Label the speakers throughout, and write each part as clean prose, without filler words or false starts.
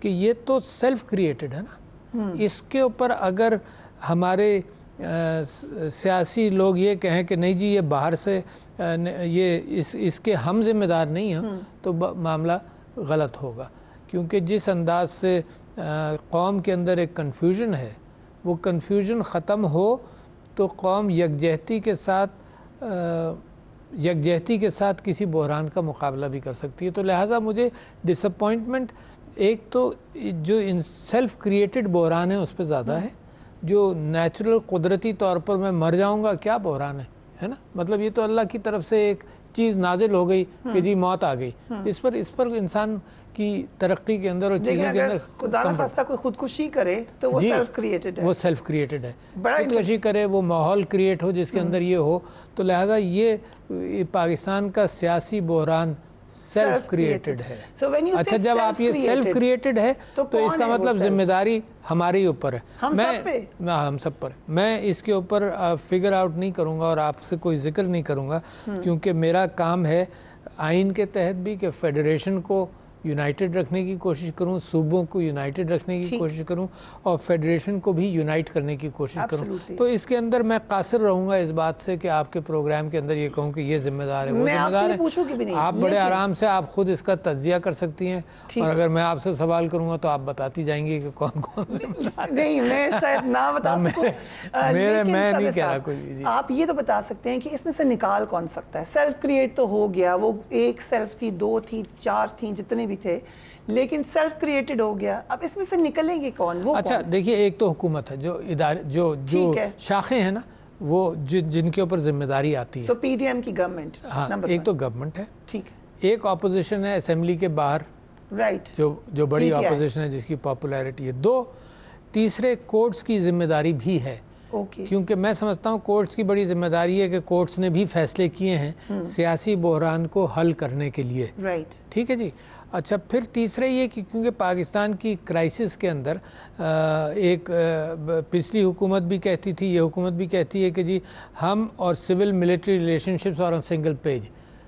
Speaker 1: کہ یہ تو سیلف کریٹڈ ہے نا. اس کے اوپر اگر ہمارے سیاسی لوگ یہ کہیں کہ نہیں جی یہ باہر سے یہ اس کے ہم ذمہ دار نہیں ہیں تو معاملہ غلط ہوگا. کیونکہ جس انداز سے قوم کے اندر ایک کنفیوژن ہے وہ کنفیوژن ختم ہو تو قوم یکجہتی کے ساتھ کسی بحران کا مقابلہ بھی کر سکتی ہے. تو لہٰذا مجھے ڈس اپوائنٹمنٹ ایک تو جو سیلف کریٹڈ بحران ہے اس پہ زیادہ ہے. جو نیچرل قدرتی طور پر میں مر جاؤں گا کیا بحران ہے نا. مطلب یہ تو اللہ کی طرف سے ایک چیز نازل ہو گئی کہ جی موت آ گئی. اس پر انسان کی ترقی کے اندر اور چیزوں کے اندر
Speaker 2: خدا نہ خواستہ کوئی خودکشی کرے تو وہ سیلف کریٹڈ ہے.
Speaker 1: وہ سیلف کریٹڈ ہے. خودکشی کرے وہ ماحول کریٹ ہو جس کے اندر یہ ہو. تو لہذا یہ پاکستان کا سیاسی بحران سیلف کریٹڈ ہے. اچھا جب آپ یہ سیلف کریٹڈ ہے تو اس کا مطلب ذمہ داری ہمارے اوپر ہے. ہم سب پر. میں اس کے اوپر فگر آؤٹ نہیں کروں گا اور آپ سے کوئی ذکر نہیں کروں گا کیونکہ میرا کام ہے آئین کے تحت بھی کہ فیڈریشن کو یونائٹڈ رکھنے کی کوشش کروں, صوبوں کو یونائٹڈ رکھنے کی کوشش کروں اور فیڈریشن کو بھی یونائٹ کرنے کی کوشش کروں. تو اس کے اندر میں قاصر رہوں گا اس بات سے کہ آپ کے پروگرام کے اندر یہ کہوں کہ یہ ذمہ دار ہے وہ ذمہ دار ہے. آپ بڑے آرام سے آپ خود اس کا تجزیہ کر سکتی ہیں اور اگر میں آپ سے سوال کروں گا تو آپ بتاتی جائیں گی کہ کون ذمہ دار.
Speaker 2: نہیں میں شاید نہ بتا سکوں.
Speaker 1: میں نہیں کہہ رہا کوئی.
Speaker 2: آپ یہ تو بتا سکتے ہیں کہ اس میں سے نکال کون سکتا ہے. سیلف کریٹ تو ہو گیا, وہ ایک سیلف تھی, 2 تھی, 4 تھیں, جتنے بھی تھے, لیکن سیلف کریٹڈ ہو گیا. اب اس میں سے نکلیں گے کون؟ وہ
Speaker 1: اچھا دیکھیے ایک تو حکومت ہے جو ادارے جو شاخیں ہیں نا وہ جن کے اوپر ذمہ داری آتی ہے.
Speaker 2: سو پی ڈی ایم کی گورنمنٹ.
Speaker 1: ہاں ایک تو گورنمنٹ ہے.
Speaker 2: ٹھیک.
Speaker 1: ایک اپوزیشن ہے اسمبلی کے باہر.
Speaker 2: رائٹ.
Speaker 1: جو بڑی اپوزیشن ہے جس کی پاپولیرٹی ہے. 2 تیسرے کورٹس کی ذمہ داری بھی ہے. کیونکہ میں سمجھتا ہوں کورٹس کی بڑی ذمہ داری ہے کہ کورٹس نے بھی فیصلے کیے ہیں سیاسی بحران کو حل کرنے کے لیے.
Speaker 2: رائٹ.
Speaker 1: ٹھیک ہے جی. اچھا پھر تیسرے یہ کہ کیونکہ پاکستان کی کرائسس کے اندر ایک پچھلی حکومت بھی کہتی تھی, یہ حکومت بھی کہتی ہے کہ جی ہم اور civil military relationships are on single page.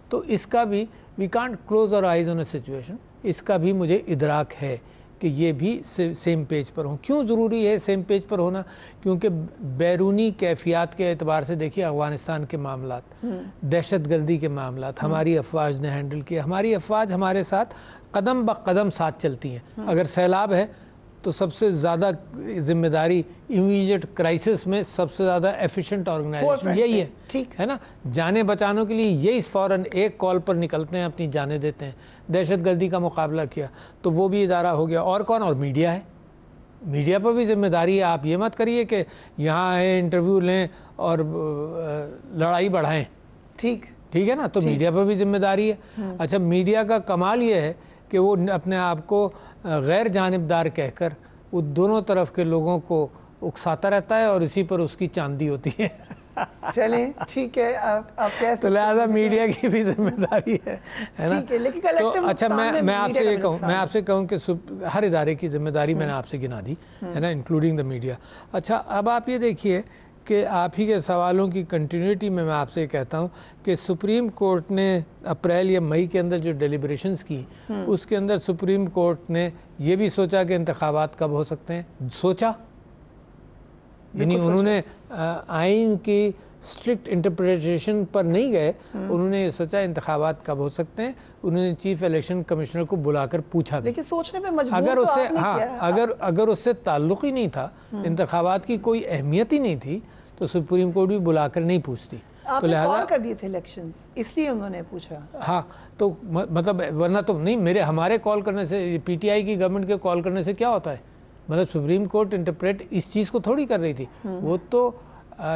Speaker 1: تو اس کا بھی we can't close our eyes on a situation. اس کا بھی مجھے ادراک ہے کہ یہ بھی سیم پیج پر ہوں. کیوں ضروری ہے سیم پیج پر ہونا؟ کیونکہ بیرونی کیفیات کے اعتبار سے دیکھیے افغانستان کے معاملات, دہشت گردی کے معاملات ہماری افواج نے ہینڈل کیا. ہماری افواج ہمارے ساتھ قدم بقدم ساتھ چلتی ہیں. اگر سیلاب ہے تو سب سے زیادہ ذمہ داری امیڈیٹ کرائسس میں سب سے زیادہ ایفیشینٹ آرگنائزیشن یہی ہے. ٹھیک ہے نا. جانیں بچانے کے لیے یہی فوراً ایک کال پر نکلتے ہیں, اپنی جانیں دیتے ہیں. دہشت گردی کا مقابلہ کیا تو وہ بھی ادارہ ہو گیا. اور کون؟ اور میڈیا ہے. میڈیا پر بھی ذمہ داری ہے. آپ یہ مت کریے کہ یہاں آئیں انٹرویو لیں اور لڑائی بڑھائیں. ٹھیک ہے نا. تو میڈیا پر بھی ذمہ داری ہے. اچھا میڈیا کا کمال یہ ہے کہ وہ اپنے آپ کو غیر جانبدار کہہ کر وہ دونوں طرف کے لوگوں کو اکساتا رہتا ہے اور اسی پر اس کی چاندی ہوتی ہے.
Speaker 2: چلیں ٹھیک ہے. آپ کہہ
Speaker 1: تو لہذا میڈیا کی بھی ذمہ داری ہے نا. تو اچھا میں آپ سے یہ کہوں, میں آپ سے کہوں کہ ہر ادارے کی ذمہ داری میں نے آپ سے گنا دی ہے نا, انکلوڈنگ دا میڈیا. اچھا اب آپ یہ دیکھیے کہ آپ ہی کے سوالوں کی کنٹینیوٹی میں آپ سے یہ کہتا ہوں کہ سپریم کورٹ نے اپریل یا مئی کے اندر جو ڈیلیبریشنز کی اس کے اندر سپریم کورٹ نے یہ بھی سوچا کہ انتخابات کب ہو سکتے ہیں. سوچا یعنی انہوں نے آئین کی اسٹرکٹ انٹرپریٹیشن پر نہیں گئے. انہوں نے یہ سوچا انتخابات کب ہو سکتے ہیں. انہوں نے چیف الیکشن کمشنر کو بلا کر پوچھا.
Speaker 2: لیکن سوچنے پہ مجبور
Speaker 1: اگر اس سے تعلق ہی نہیں تھا, انتخابات کی کوئی اہمیت ہی نہیں تھی تو سپریم کورٹ بھی بلا کر نہیں پوچھتی.
Speaker 2: آپ نے کال کر دیے تھے الیکشنز اس لیے انہوں نے پوچھا.
Speaker 1: ہاں تو مطلب ورنہ تو نہیں. ہمارے کال کرنے سے, پی ٹی آئی کی گورنمنٹ کے کال کرنے سے کیا ہوتا ہے؟ مطلب سپریم کورٹ انٹرپریٹ اس چیز کو تھوڑی کر رہی تھی. وہ تو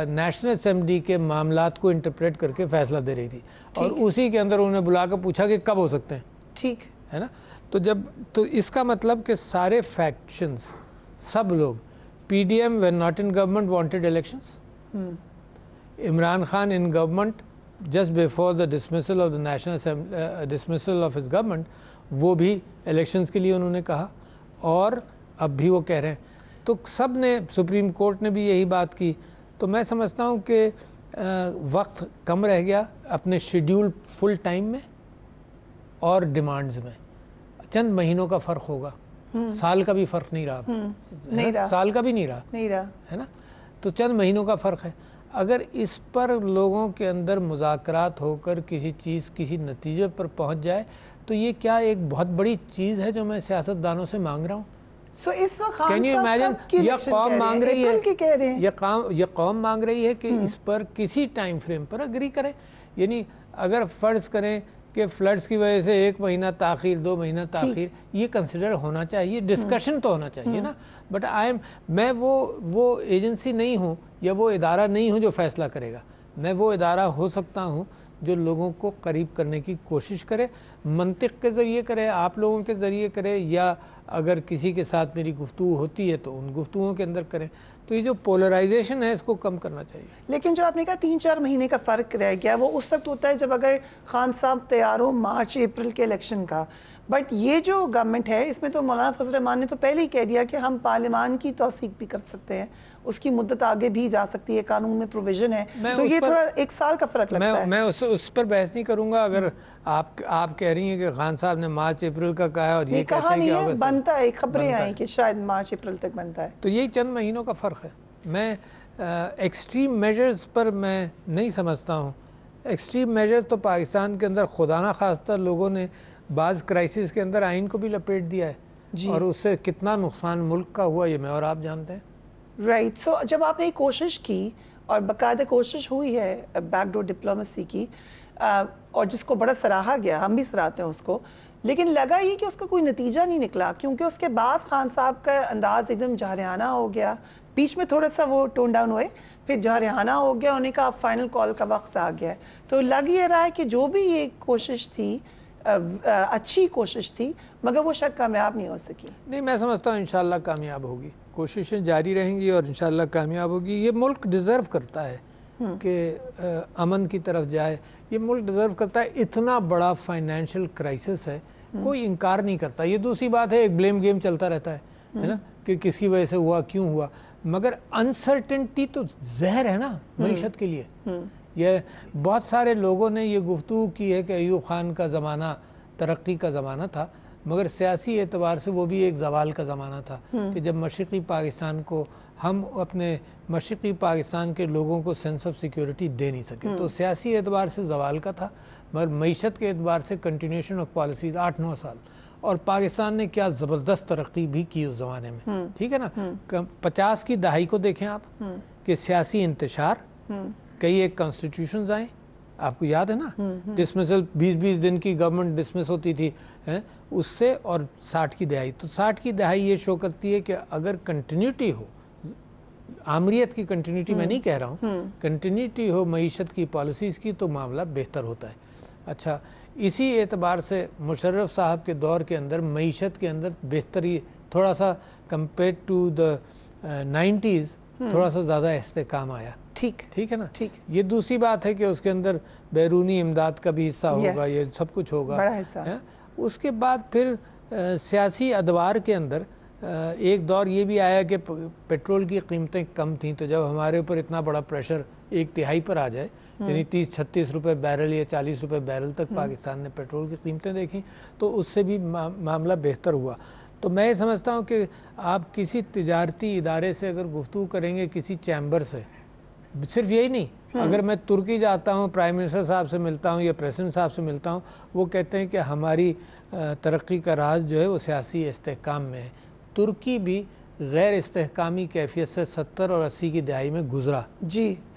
Speaker 1: نیشنل اسمبلی کے معاملات کو انٹرپریٹ کر کے فیصلہ دے رہی تھی اور اسی کے اندر انہوں نے بلا کر پوچھا کہ کب ہو سکتے ہیں.
Speaker 2: ٹھیک
Speaker 1: ہے نا. تو اس کا مطلب کہ سارے فیکشنز سب لوگ, P D M were not in government wanted elections. Imran Khan in government just before the dismissal of the national dismissal of his government وہ بھی الیکشنز کے لیے انہوں نے کہا اور اب بھی وہ کہہ رہے ہیں. تو سب نے, سپریم کورٹ نے بھی یہی بات کی. تو میں سمجھتا ہوں کہ وقت کم رہ گیا اپنے شیڈیول فل ٹائم میں اور ڈیمانڈز میں. چند مہینوں کا فرق ہوگا. سال کا بھی فرق نہیں رہا،
Speaker 2: نہیں رہا،
Speaker 1: سال کا بھی نہیں رہا ہے نا، تو چند مہینوں کا فرق ہے. اگر اس پر لوگوں کے اندر مذاکرات ہو کر کسی نتیجے پر پہنچ جائے تو یہ کیا ایک بہت بڑی چیز ہے جو میں سیاستدانوں سے مانگ رہا ہوں.
Speaker 2: اس وقت
Speaker 1: کین یو امیجن، یہ قوم مانگ رہی ہے، یہ قوم مانگ رہی ہے کہ اس پر کسی ٹائم فریم پر اگری کریں. یعنی اگر فرض کریں کہ فلڈز کی وجہ سے 1 مہینہ تاخیر، 2 مہینہ تاخیر، یہ کنسیڈر ہونا چاہیے، ڈسکشن تو ہونا چاہیے نا. بٹ میں وہ ایجنسی نہیں ہوں یا وہ ادارہ نہیں ہوں جو فیصلہ کرے گا. میں وہ ادارہ ہو سکتا ہوں جو لوگوں کو قریب کرنے کی کوشش کرے، منطق کے ذریعے کرے، آپ لوگوں کے ذریعے کرے، یا اگر کسی کے ساتھ میری گفتگو ہوتی ہے تو ان گفتگوؤں کے اندر کریں. تو یہ جو پولرائزیشن ہے اس کو کم کرنا چاہیے.
Speaker 2: لیکن جو آپ نے کہا 3-4 مہینے کا فرق رہ گیا، وہ اس وقت ہوتا ہے جب اگر خان صاحب تیار ہو مارچ اپریل کے الیکشن کا. بٹ یہ جو گورنمنٹ ہے اس میں تو مولانا فضل الرحمان نے تو پہلے ہی کہہ دیا کہ ہم پارلیمان کی توثیق بھی کر سکتے ہیں، اس کی مدت آگے بھی جا سکتی ہے، قانون میں پروویژن ہے. تو یہ تھوڑا 1 سال کا فرق لگتا ہے.
Speaker 1: میں اس پر بحث نہیں کروں گا. اگر آپ کہہ رہی ہیں کہ خان صاحب نے مارچ اپریل کا کہا ہے اور یہ
Speaker 2: کہا نہیں ہے، بنتا ہے، خبریں آئیں کہ شاید مارچ اپریل تک بنتا ہے.
Speaker 1: تو یہی چند مہینوں کا فرق ہے. میں ایکسٹریم میجرز پر میں نہیں سمجھتا ہوں. ایکسٹریم میجر تو پاکستان کے اندر خدا نہ خواستہ لوگوں نے بعض کرائسس کے اندر آئین کو بھی لپیٹ دیا ہے، اور اس سے کتنا نقصان ملک کا ہوا یہ میں اور آپ جانتے ہیں.
Speaker 2: رائٹ. سو جب آپ نے کوشش کی اور باقاعدہ کوشش ہوئی ہے بیک ڈور ڈپلومیسی کی، اور جس کو بڑا سراہا گیا، ہم بھی سراہتے ہیں اس کو، لیکن لگا یہ کہ اس کا کوئی نتیجہ نہیں نکلا، کیونکہ اس کے بعد خان صاحب کا انداز ایک دم جارحانہ ہو گیا. بیچ میں تھوڑا سا وہ ٹون ڈاؤن ہوئے، پھر جارحانہ ہو گیا، انہیں کہا فائنل کال کا وقت آ گیا. تو لگ یہ رہا ہے کہ جو بھی یہ کوشش تھی اچھی کوشش تھی، مگر وہ شاید کامیاب نہیں ہو سکی.
Speaker 1: نہیں، میں سمجھتا ہوں انشاءاللہ کامیاب ہوگی، کوششیں جاری رہیں گی اور انشاءاللہ کامیاب ہوگی. یہ ملک ڈیزرو کرتا ہے کہ امن کی طرف جائے. یہ ملک ڈیزرو کرتا ہے. اتنا بڑا فائنینشیل کرائسس ہے، کوئی انکار نہیں کرتا. یہ دوسری بات ہے ایک بلیم گیم چلتا رہتا ہے نا، کہ کس کی وجہ سے ہوا، کیوں ہوا. مگر انسرٹنٹی تو زہر ہے نا معیشت کے لیے. یہ بہت سارے لوگوں نے یہ گفتگو کی ہے کہ ایوب خان کا زمانہ ترقی کا زمانہ تھا، مگر سیاسی اعتبار سے وہ بھی ایک زوال کا زمانہ تھا، کہ جب مشرقی پاکستان کو ہم اپنے مشرقی پاکستان کے لوگوں کو سینس آف سیکیورٹی دے نہیں سکے. تو سیاسی اعتبار سے زوال کا تھا، مگر معیشت کے اعتبار سے کنٹینیوشن آف پالیسیز 8-9 سال. اور پاکستان نے کیا زبردست ترقی بھی کی اس زمانے میں، ٹھیک ہے نا. 50 کی دہائی کو دیکھیں آپ، کہ سیاسی انتشار، کئی ایک کانسٹیٹیوشنز آئیں، آپ کو یاد ہے نا، ڈسمسل 20 دن کی گورنمنٹ ڈسمس ہوتی تھی اس سے. اور 60 کی دہائی، تو 60 کی دہائی یہ شو کرتی ہے کہ اگر کنٹینیوٹی ہو، آمریت کی کنٹینیوٹی میں نہیں کہہ رہا ہوں، کنٹینیوٹی ہو معیشت کی پالیسیز کی، تو معاملہ بہتر ہوتا ہے. اچھا، اسی اعتبار سے مشرف صاحب کے دور کے اندر معیشت کے اندر بہتری تھوڑا سا کمپیئر ٹو دا 90s تھوڑا سا زیادہ استحکام آیا. ٹھیک ہے نا. یہ دوسری بات ہے کہ اس کے اندر بیرونی امداد کا بھی حصہ ہوگا، یہ سب کچھ ہوگا. اس کے بعد پھر سیاسی ادوار کے اندر ایک دور یہ بھی آیا کہ پیٹرول کی قیمتیں کم تھیں، تو جب ہمارے اوپر اتنا بڑا پریشر 1/3 پر آ جائے، یعنی 30-36 روپے بیرل یا 40 روپے بیرل تک پاکستان نے پیٹرول کی قیمتیں دیکھیں، تو اس سے بھی معاملہ بہتر ہوا. تو میں یہ سمجھتا ہوں کہ آپ کسی تجارتی ادارے سے اگر گفتگو کریں گے، کسی چیمبر سے، صرف یہی نہیں، اگر میں ترکی جاتا ہوں، پرائم منسٹر صاحب سے ملتا ہوں یا پریزیڈنٹ صاحب سے ملتا ہوں، وہ کہتے ہیں کہ ہماری ترقی کا راز جو ہے وہ سیاسی استحکام میں ہے. ترکی بھی غیر استحکامی کیفیت سے 70 اور 80 کی دہائی میں گزرا،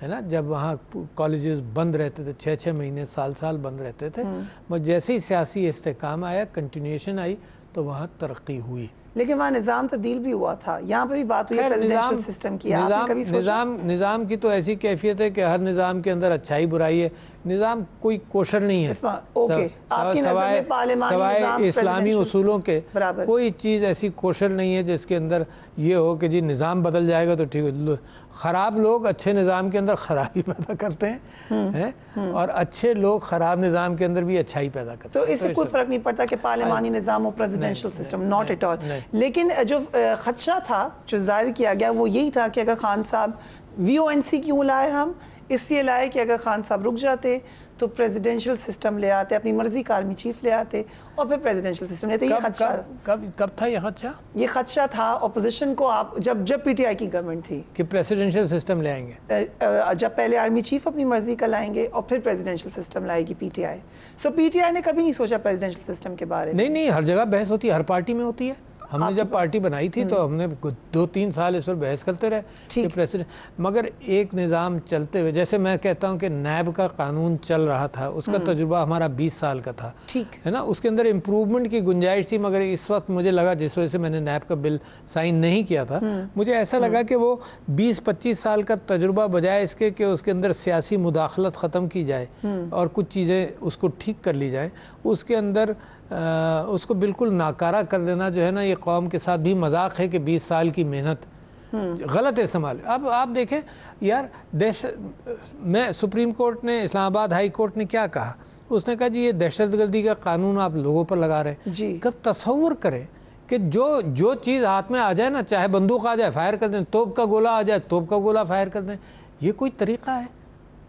Speaker 1: ہے نا، جب وہاں کالجز بند رہتے تھے، 6 مہینے سال بند رہتے تھے. جیسے ہی سیاسی استحکام آیا، کنٹینیوشن آئی، تو وہاں ترقی ہوئی.
Speaker 2: لیکن وہاں نظام تبدیل بھی ہوا تھا. یہاں پہ بھی بات ہوئی پریزیڈنشل سسٹم کی.
Speaker 1: نظام کی تو ایسی کیفیت ہے کہ ہر نظام کے اندر اچھائی برائی ہے. نظام کوئی کوشر نہیں ہے، سوائے اسلامی اصولوں کے کوئی چیز ایسی کوشر نہیں ہے جس کے اندر یہ ہو کہ جی نظام بدل جائے گا تو ٹھیک ہے. خراب لوگ اچھے نظام کے اندر خرابی پیدا کرتے ہیں، اور اچھے لوگ خراب نظام کے اندر بھی اچھائی پیدا کرتے ہیں.
Speaker 2: تو اس سے کوئی فرق نہیں پڑتا کہ پارلیمانی نظام ہو presidential system, not at all. لیکن جو خدشہ تھا جو ظاہر کیا گیا وہ یہی تھا کہ اگر خان صاحب VONC کیوں لائے، ہم اس لیے لائے کہ اگر خان صاحب رک جاتے تو پریزیڈینشل سسٹم لے آتے, اپنی مرضی کا آرمی چیف لے آتے اور پھر پریزیڈینشل سسٹم لیتے. یہ خدشہ
Speaker 1: کب تھا یہ خدشہ؟
Speaker 2: یہ خدشہ تھا اپوزیشن کو, آپ جب پی ٹی آئی کی گورنمنٹ تھی,
Speaker 1: کہ پریزیڈینشل سسٹم لے آئیں گے,
Speaker 2: جب پہلے آرمی چیف اپنی مرضی کا لائیں گے اور پھر پریزیڈینشل سسٹم لائے گی P T I. So P T I نے کبھی نہیں سوچا پریزیڈینشل سسٹم کے بارے میں.
Speaker 1: نہیں, ہر جگہ بحث ہوتی ہے, ہر پارٹی میں ہوتی ہے. ہم نے جب پارٹی بنائی تھی تو ہم نے 2-3 سال اس پر بحث کرتے رہے کہ پریزیڈنٹ, مگر ایک نظام چلتے ہوئے, جیسے میں کہتا ہوں کہ نیب کا قانون چل رہا تھا, اس کا تجربہ ہمارا 20 سال کا تھا, ہے نا, اس کے اندر امپروومنٹ کی گنجائش تھی, مگر اس وقت مجھے لگا, جس وجہ سے میں نے نیب کا بل سائن نہیں کیا تھا, مجھے ایسا لگا کہ وہ 20-25 سال کا تجربہ بجائے اس کے کہ اس کے اندر سیاسی مداخلت ختم کی جائے اور کچھ چیزیں اس کو ٹھیک کر لی جائے, اس کے اندر اس کو بالکل ناکارہ کر دینا جو ہے نا, یہ قوم کے ساتھ بھی مذاق ہے کہ 20 سال کی محنت غلط استعمال. اب آپ دیکھیں یار, میں سپریم کورٹ نے, اسلام آباد ہائی کورٹ نے کیا کہا, اس نے کہا جی یہ دہشت گردی کا قانون آپ لوگوں پر لگا رہے ہیں.
Speaker 2: جی
Speaker 1: تصور کریں کہ جو چیز ہاتھ میں آ جائے نا, چاہے بندوق آ جائے فائر کر دیں, توپ کا گولہ آ جائے توپ کا گولہ فائر کر دیں. یہ کوئی طریقہ ہے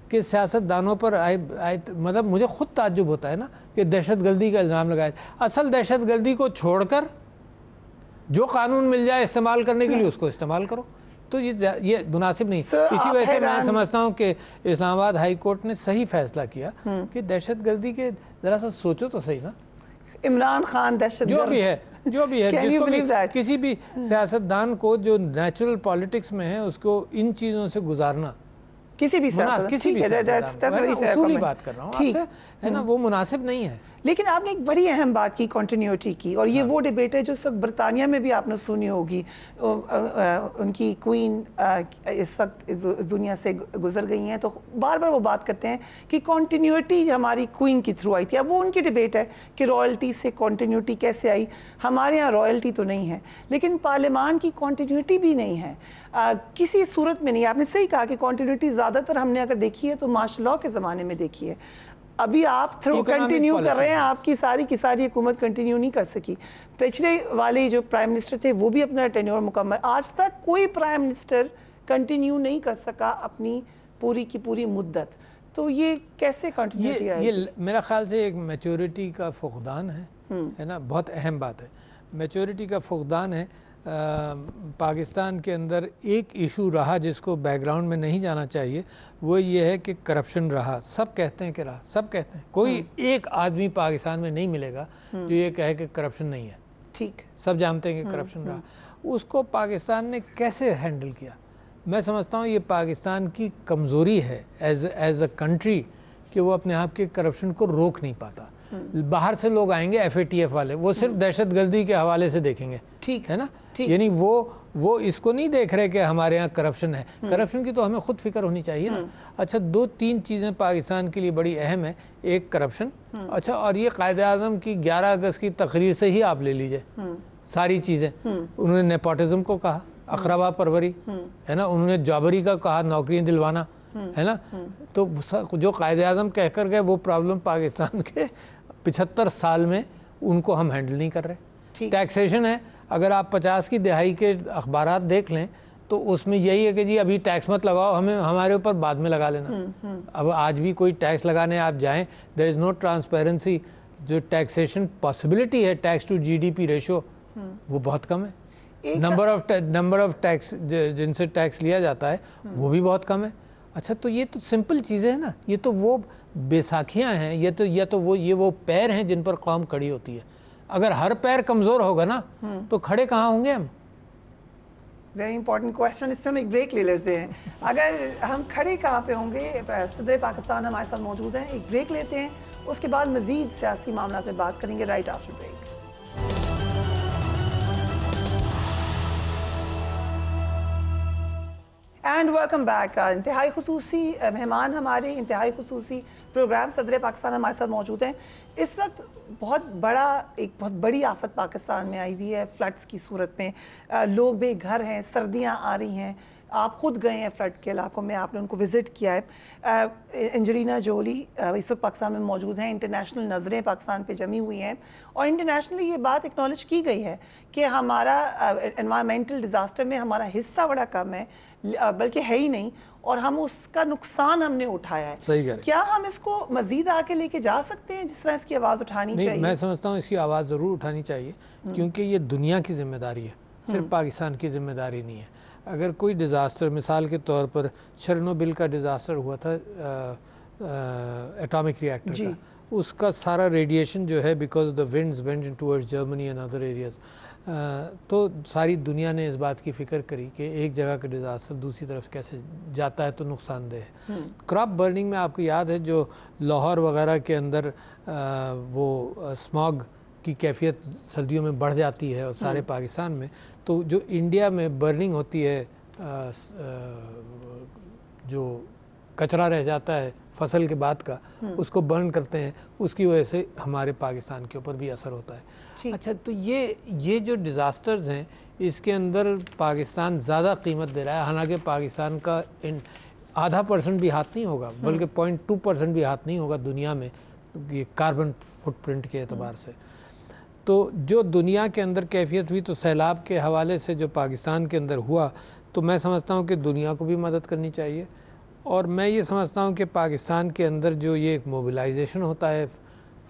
Speaker 1: کہ سیاست دانوں پر مطلب مجھے خود تعجب ہوتا ہے نا کہ دہشت گردی کا الزام لگایا. اصل دہشت گردی کو چھوڑ کر جو قانون مل جائے استعمال کرنے کے لیے اس کو استعمال کرو, تو یہ مناسب نہیں. اسی وجہ سے میں سمجھتا ہوں کہ اسلام آباد ہائی کورٹ نے صحیح فیصلہ کیا کہ دہشت گردی کے ذرا سا سوچو تو صحیح نا.
Speaker 2: عمران خان دہشت گرد
Speaker 1: جو بھی ہے جس کو بھی کسی بھی سیاستدان کو جو نیچرل پالیٹکس میں ہے اس کو ان چیزوں سے گزارنا,
Speaker 2: کسی بھی
Speaker 1: اصولی بات کر رہا ہوں آپ سے, ہے نا, وہ مناسب نہیں ہے.
Speaker 2: لیکن آپ نے ایک بڑی اہم بات کی, کنٹینیوٹی کی, اور یہ وہ ڈیبیٹ ہے جو اس وقت برطانیہ میں بھی آپ نے سنی ہوگی. ان کی کوئین اس وقت دنیا سے گزر گئی ہیں, تو بار بار وہ بات کرتے ہیں کہ کنٹینیوٹی ہماری کوئین کی تھرو آئی تھی. اب وہ ان کی ڈیبیٹ ہے کہ رائلٹی سے کنٹینیوٹی کیسے آئی. ہمارے ہاں رائلٹی تو نہیں ہے, لیکن پارلیمان کی کنٹینیوٹی بھی نہیں ہے کسی صورت میں نہیں. آپ نے صحیح کہا کہ کنٹینیوٹی زیادہ تر ہم نے اگر دیکھی ہے تو مارشل لاء کے زمانے میں دیکھی ہے. ابھی آپ تھرو کنٹینیو کر رہے ہیں, آپ کی ساری حکومت کنٹینیو نہیں کر سکی. پچھلے والے جو پرائم منسٹر تھے وہ بھی اپنا ٹینیور مکمل, آج تک کوئی پرائم منسٹر کنٹینیو نہیں کر سکا اپنی پوری کی پوری مدت. تو یہ کیسے کنٹینیوٹی آئے؟
Speaker 1: یہ میرا خیال سے ایک میچورٹی کا فقدان ہے نا, بہت اہم بات ہے. میچورٹی کا فقدان ہے. پاکستان کے اندر ایک ایشو رہا جس کو بیک گراؤنڈ میں نہیں جانا چاہیے, وہ یہ ہے کہ کرپشن رہا. سب کہتے ہیں کہ رہا, سب کہتے ہیں, کوئی ایک آدمی پاکستان میں نہیں ملے گا جو یہ کہے کہ کرپشن نہیں ہے.
Speaker 2: ٹھیک,
Speaker 1: سب جانتے ہیں کہ کرپشن رہا. اس کو پاکستان نے کیسے ہینڈل کیا, میں سمجھتا ہوں یہ پاکستان کی کمزوری ہے ایز اے کنٹری کہ وہ اپنے آپ کے کرپشن کو روک نہیں پاتا. باہر سے لوگ آئیں گے, FATF والے, وہ صرف دہشت گردی کے حوالے سے دیکھیں گے,
Speaker 2: ٹھیک
Speaker 1: ہے نا, یعنی وہ اس کو نہیں دیکھ رہے کہ ہمارے ہاں کرپشن ہے. کرپشن کی تو ہمیں خود فکر ہونی چاہیے نا. اچھا, 2-3 چیزیں پاکستان کے لیے بڑی اہم ہیں. ایک کرپشن, اچھا, اور یہ قائد اعظم کی 11 اگست کی تقریر سے ہی آپ لے لیجئے ساری چیزیں. انہوں نے نیپوٹزم کو کہا, اقربا پروری, ہے نا, انہوں نے جابری کا کہا, نوکریاں دلوانا, ہے نا. تو جو قائد اعظم کہہ کر گئے وہ پرابلم پاکستان کے 75 سال میں ان کو ہم ہینڈل نہیں کر رہے. ٹیکسیشن ہے, اگر آپ 50 کی دہائی کے اخبارات دیکھ لیں تو اس میں یہی ہے کہ جی ابھی ٹیکس مت لگاؤ, ہمارے اوپر بعد میں لگا لینا. اب آج بھی کوئی ٹیکس لگانے آپ جائیں, دیر از نو ٹرانسپیرنسی. جو ٹیکسیشن پاسبلٹی ہے, ٹیکس ٹو GDP ریشو, وہ بہت کم ہے. نمبر آف ٹیکس جن سے ٹیکس لیا جاتا ہے وہ بھی بہت کم ہے. اچھا, تو یہ تو سمپل چیزیں ہیں نا, یہ تو وہ بیساکھیاں ہیں, یہ وہ پیر ہیں جن پر قوم کھڑی ہوتی ہے. اگر ہر پیر کمزور ہوگا نا تو کھڑے کہاں ہوں گے ہم؟
Speaker 2: Very important question. اس پہ ہم ایک بریک لے لیتے ہیں. اگر ہم کھڑے کہاں پہ ہوں گے, صدر پاکستان ہمارے ساتھ موجود ہیں. ایک بریک لیتے ہیں, اس کے بعد مزید سیاسی معاملات پہ بات کریں گے right after break. And welcome back. انتہائی خصوصی مہمان ہمارے انتہائی خصوصی پروگرام صدر پاکستان ہمارے ساتھ موجود ہیں. اس وقت ایک بہت بڑی آفت پاکستان میں آئی ہوئی ہے, فلڈز کی صورت میں. لوگ بے گھر ہیں, سردیاں آ رہی ہیں, آپ خود گئے ہیں فلڈ کے علاقوں میں, آپ نے ان کو وزٹ کیا ہے. انجلینا جولی اس وقت پاکستان میں موجود ہیں, انٹرنیشنل نظریں پاکستان پہ جمی ہوئی ہیں, اور انٹرنیشنلی یہ بات ایکنالج کی گئی ہے کہ ہمارا انوائرمنٹل ڈیزاسٹر میں ہمارا حصہ بڑا کم ہے, بلکہ ہے ہی نہیں, اور ہم اس کا نقصان ہم نے اٹھایا ہے. کیا ہم اس کو مزید آگے لے کے جا سکتے ہیں, جس طرح اس کی آواز اٹھانی چاہیے؟
Speaker 1: میں سمجھتا ہوں اس کی آواز ضرور اٹھانی چاہیے, کیونکہ یہ دنیا کی ذمہ داری ہے, صرف پاکستان کی ذمہ داری نہیں ہے. اگر کوئی ڈیزاسٹر, مثال کے طور پر چرنوبل کا ڈیزاسٹر ہوا تھا ایٹامک ری ایکٹر کا, اس کا سارا ریڈیشن جو ہے because the winds went towards Germany and other areas, تو ساری دنیا نے اس بات کی فکر کری کہ ایک جگہ کا ڈیزاسٹر دوسری طرف کیسے جاتا ہے تو نقصان دہ ہے. کراپ برننگ میں آپ کو یاد ہے جو لاہور وغیرہ کے اندر وہ اسماگ کی کیفیت سردیوں میں بڑھ جاتی ہے اور سارے پاکستان میں, تو جو انڈیا میں برننگ ہوتی ہے, جو کچرا رہ جاتا ہے فصل کے بعد کا, اس کو برن کرتے ہیں, اس کی وجہ سے ہمارے پاکستان کے اوپر بھی اثر ہوتا ہے. اچھا, تو یہ جو ڈیزاسٹرز ہیں اس کے اندر پاکستان زیادہ قیمت دے رہا ہے, حالانکہ پاکستان کا 0.5% بھی ہاتھ نہیں ہوگا, بلکہ 0.2% بھی ہاتھ نہیں ہوگا دنیا میں یہ کاربن فٹ پرنٹ کے اعتبار سے. تو جو دنیا کے اندر کیفیت ہوئی, تو سیلاب کے حوالے سے جو پاکستان کے اندر ہوا, تو میں سمجھتا ہوں کہ دنیا کو بھی مدد کرنی چاہیے. اور میں یہ سمجھتا ہوں کہ پاکستان کے اندر جو یہ ایک موبلائزیشن ہوتا ہے